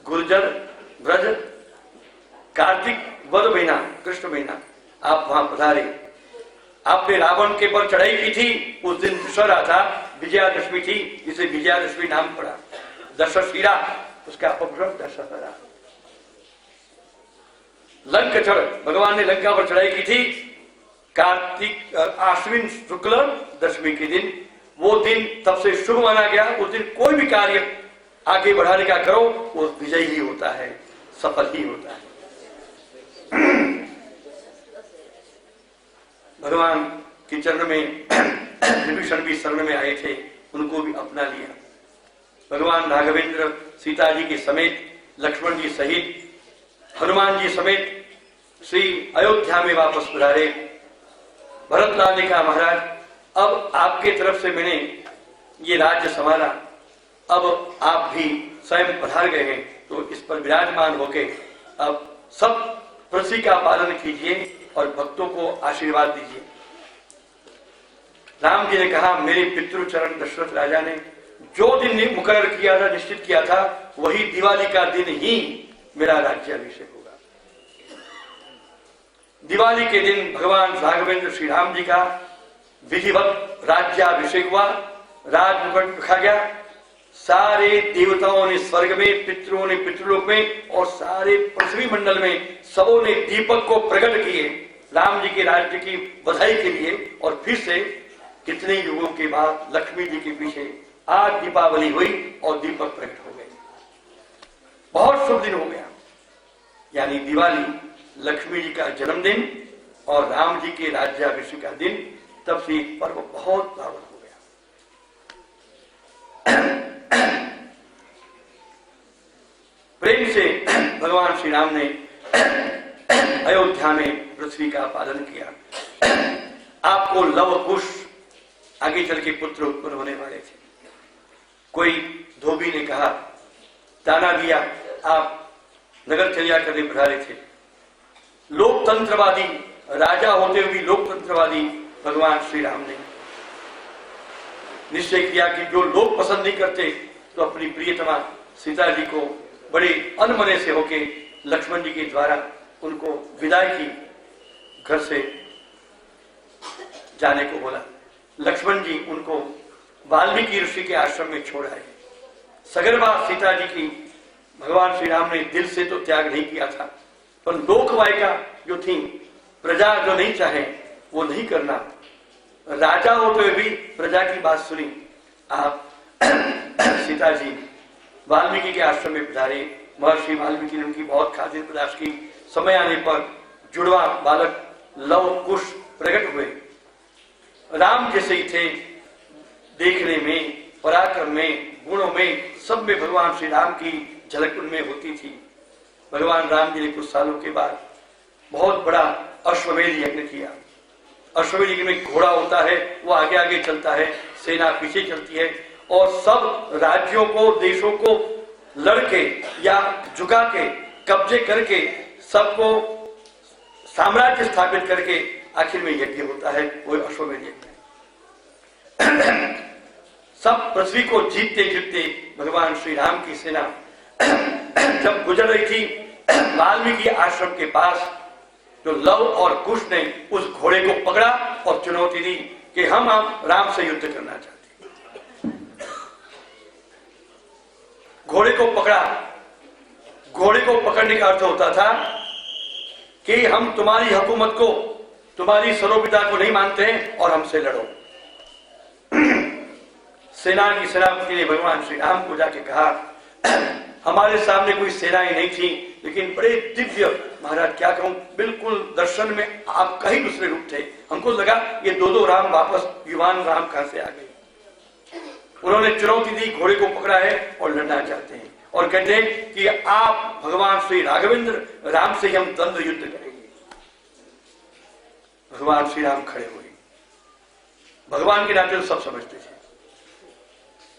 गुर्जर व्रज कार्तिक वध महीना कृष्ण महीना आप वहां पधारे। आपने रावण के पर चढ़ाई की थी। उस दिन दशहरा था, विजयादशमी थी, इसे विजयादशमी नाम पड़ा। दशहरा उसका अपभ्रम दशहरा। लंकचड़ भगवान ने लंका पर चढ़ाई की थी कार्तिक आश्विन शुक्ल दशमी के दिन। वो दिन तब से शुभ माना गया। उस दिन कोई भी कार्य आगे बढ़ाने का करो वो विजय ही होता है, सफल ही होता है। भगवान के चरण में विभीषण भी शरण में आए थे, उनको भी अपना लिया। भगवान राघवेंद्र सीता जी के समेत, लक्ष्मण जी सहित, हनुमान जी समेत श्री अयोध्या में वापस पधारे। भरतलाल ने कहा, महाराज अब आपके तरफ से मैंने ये राज्य संभाला, अब आप भी स्वयं पधार गए हैं, तो इस पर विराजमान होके अब सब पृथ्वी का पालन कीजिए और भक्तों को आशीर्वाद दीजिए। राम जी ने कहा, मेरे पितृचरण दशरथ राजा ने जो दिन मुकर्रर किया था, निश्चित किया था, वही दिवाली का दिन ही मेरा राज्याभिषेक होगा। दिवाली के दिन भगवान राघवेंद्र श्री राम जी का विधिवत राज्याभिषेक हुआ। राजमुकुट रखा गया। सारे देवताओं ने स्वर्ग में, पितरों ने पितृलोक में और सारे पृथ्वी मंडल में सबों ने दीपक को प्रकट किए राम जी के राज्य की बधाई के लिए। और फिर से कितने युगों के बाद लक्ष्मी जी के पीछे आज दीपावली हुई और दीपक प्रकट हो गए। बहुत शुभ दिन हो गया। यानी दिवाली लक्ष्मी जी का जन्मदिन और राम जी के राज्याभिषेक का दिन, तब से पर्व बहुत पावन हो गया। प्रेम से भगवान श्री राम ने अयोध्या में पृथ्वी का पालन किया। आपको लव कुश आगे चल के पुत्र उत्पन्न होने वाले थे। कोई धोबी ने कहा, ताना दिया, आप नगर चर्या करने पधारे थे। लोकतंत्रवादी राजा होते हुए लोकतंत्रवादी भगवान श्री राम ने निश्चय किया कि जो लोग पसंद नहीं करते तो अपनी प्रियतमा सीता जी को बड़े अनमने से होके लक्ष्मण जी के द्वारा उनको विदाई की, घर से जाने को बोला। लक्ष्मण जी उनको वाल्मीकि ऋषि के आश्रम में छोड़ आए। सगर्भा सीता जी की भगवान श्री राम ने दिल से तो त्याग नहीं किया था, पर लोकवायिका जो थी, प्रजा जो नहीं चाहे वो नहीं करना। राजा होते हुए भी प्रजा की बात सुनी। आप सीता जी वाल्मीकि के आश्रम में पधारे। महर्षि वाल्मीकि ने उनकी बहुत खातिर प्रयास की। समय आने पर जुड़वा बालक लव कुश प्रकट हुए। राम जैसे ही थे, देखने में, पराक्रम में, गुणों में, सब में भगवान श्री राम की झलक उनमें होती थी। भगवान राम जी ने कुछ सालों के बाद बहुत बड़ा अश्वमेध यज्ञ किया। अश्वमेध यज्ञ में घोड़ा होता है, वो आगे आगे चलता है, सेना पीछे चलती है और सब राज्यों को, देशों को लड़के या झुका के, कब्जे करके, सबको साम्राज्य स्थापित करके आखिर में यज्ञ होता है, वो अश्वमेध यज्ञ है। सब पृथ्वी को जीतते जीतते भगवान श्री राम की सेना जब गुजर रही थी वाल्मीकि आश्रम के पास, तो लव और कुश ने उस घोड़े को पकड़ा और चुनौती दी कि हम राम से युद्ध करना चाहते हैं। घोड़े को पकड़ा। घोड़े को पकड़ने का अर्थ होता था कि हम तुम्हारी हुकूमत को तुम्हारी सर्वपिता को नहीं मानते हैं और हमसे लड़ो। सेना की सेनापति ने भगवान श्री राम को जाके कहा, हमारे सामने कोई सेनाएं नहीं थी, लेकिन बड़े दिव्य, महाराज क्या कहूं, बिल्कुल दर्शन में आपका ही दूसरे रूप थे। हमको लगा ये दो राम वापस युवान राम कहां से आ गए। उन्होंने चुनौती दी, घोड़े को पकड़ा है और लड़ना चाहते हैं और कहते हैं कि आप भगवान श्री राघवेंद्र राम से ही हम द्वंद्व युद्ध करेंगे। भगवान श्री राम खड़े हुए। भगवान के नाते तो सब समझते थे,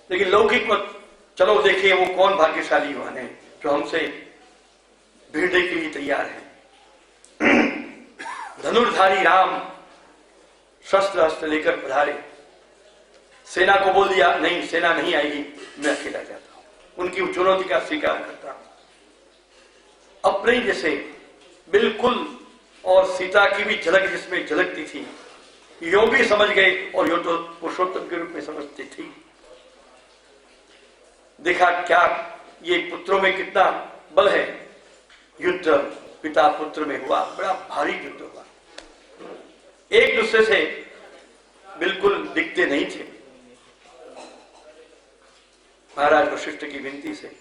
लेकिन लौकिक मत, चलो देखिए वो कौन भाग्यशाली युवान है जो हमसे भिड़ने के लिए तैयार है। धनुर्धारी राम शस्त्र अस्त्र लेकर पधारे। सेना को बोल दिया, नहीं सेना नहीं आएगी, मैं अकेला जाता हूं। उनकी चुनौती का स्वीकार करता हूं। अपने जैसे बिल्कुल, और सीता की भी झलक जिसमें झलकती थी, यो भी समझ गए और यो तो पुरुषोत्तम के रूप में समझती थी। देखा क्या ये पुत्रों में कितना बल है। युद्ध पिता पुत्र में हुआ, बड़ा भारी युद्ध हुआ। एक दूसरे से बिल्कुल दिखते नहीं थे। महाराज वशिष्ठ की विनती से,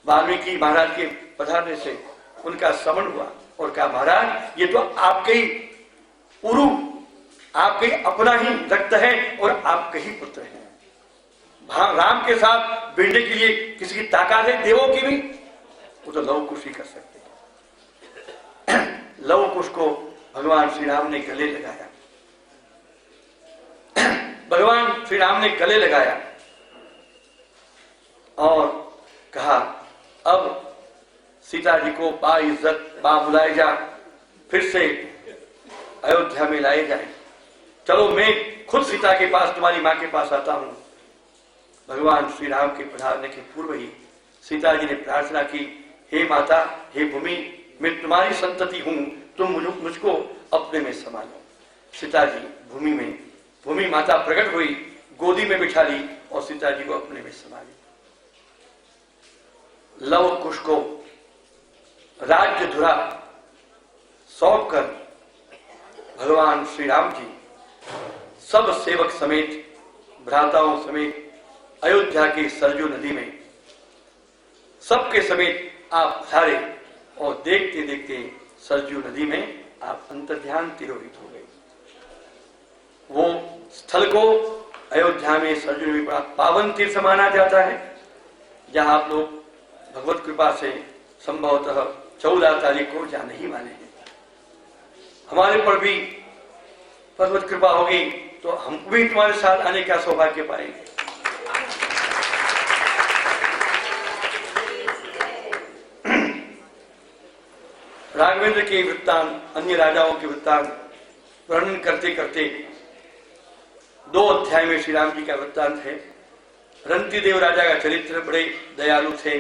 वाल्मीकि महाराज के पधारने से उनका श्रवण हुआ और कहा, महाराज ये तो आपके ही उरु, आपके अपना ही रक्त है और आपके ही पुत्र है। राम के साथ भिड़ने के लिए किसी की ताकत है देवों की भी, वो तो लव कुश ही कर सकते हैं। लव कुश को भगवान श्री राम ने गले लगाया। भगवान श्री राम ने गले लगाया और कहा, अब सीता जी को बा इज्जत बा बुलाए जा, फिर से अयोध्या में लाए जाए। चलो मैं खुद सीता के पास, तुम्हारी मां के पास आता हूं। भगवान श्री राम के पधारने के पूर्व ही सीता जी ने प्रार्थना की, हे माता, हे भूमि, मैं तुम्हारी संतति हूं, तुम मुझको अपने में संभालो। सीता जी भूमि माता प्रकट हुई, गोदी में बिठा ली और सीता जी को अपने में संभाली। लव कुश को राज्य धुरा सौंप कर भगवान श्री राम जी सब सेवक समेत, भ्राताओं समेत अयोध्या की सरजू नदी में सबके समेत आप पधारे और देखते देखते सरजू नदी में आप अंतर्ध्यान तिरोहित हो गए। वो स्थल को अयोध्या में सरजू नदी बड़ा पावन तीर्थ माना जाता है, जहां आप लोग भगवत कृपा से संभवतः 14 तारीख को जाने ही वाले हैं। हमारे पर भी भगवत कृपा होगी तो हम भी तुम्हारे साथ आने का सौभाग्य पाएंगे। राघवेंद्र के वृत्तांत, अन्य राजाओं के वृत्तांत वर्णन करते करते 2 अध्याय में श्री राम जी का वृत्तांत है। रंतिदेव राजा का चरित्र, बड़े दयालु थे,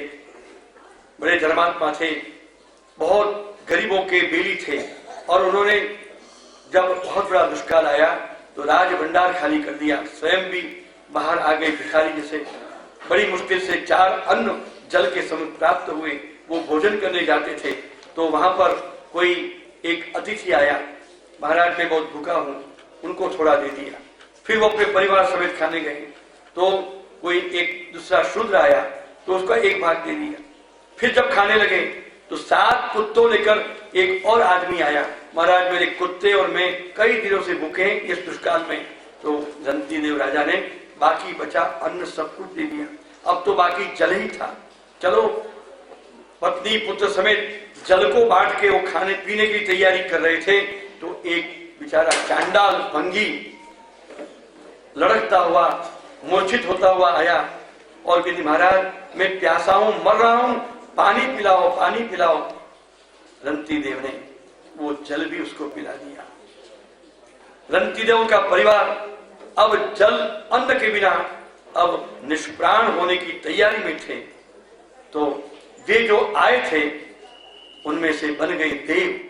बड़े धर्मात्मा थे, बहुत गरीबों के बेली थे, और उन्होंने जब बहुत बड़ा दुष्काल आया तो राज भंडार खाली कर दिया। स्वयं भी बाहर आ गए भिखारी जैसे। बड़ी मुश्किल से 4 अन्न जल के समय प्राप्त हुए। वो भोजन करने जाते थे तो वहां पर कोई एक अतिथि आया, महाराज मैं बहुत भूखा हूं, उनको थोड़ा दे दिया। फिर वो अपने परिवार समेत खाने गए तो कोई एक दूसरा शूद्र आया तो उसका एक भाग दे दिया। फिर जब खाने लगे तो 7 कुत्तों लेकर एक और आदमी आया, महाराज मेरे कुत्ते और मैं कई दिनों से भूखे हैं इस दुष्काल में। तो रंतिदेव राजा ने बाकी बचा अन्न सब कुछ दे दिया। अब तो बाकी जल ही था। चलो पत्नी पुत्र समेत जल को बांट के वो खाने पीने की तैयारी कर रहे थे तो एक बेचारा चांडाल भंगी लड़कता हुआ, मूर्छित होता हुआ आया और कहती, महाराज मैं प्यासा हूं, मर रहा हूं, पानी पिलाओ, पानी पिलाओ। रंतिदेव ने वो जल भी उसको पिला दिया। रंतिदेव का परिवार अब जल अन्न के बिना अब निष्प्राण होने की तैयारी में थे। तो वे जो आए थे उनमें से बन गए देव।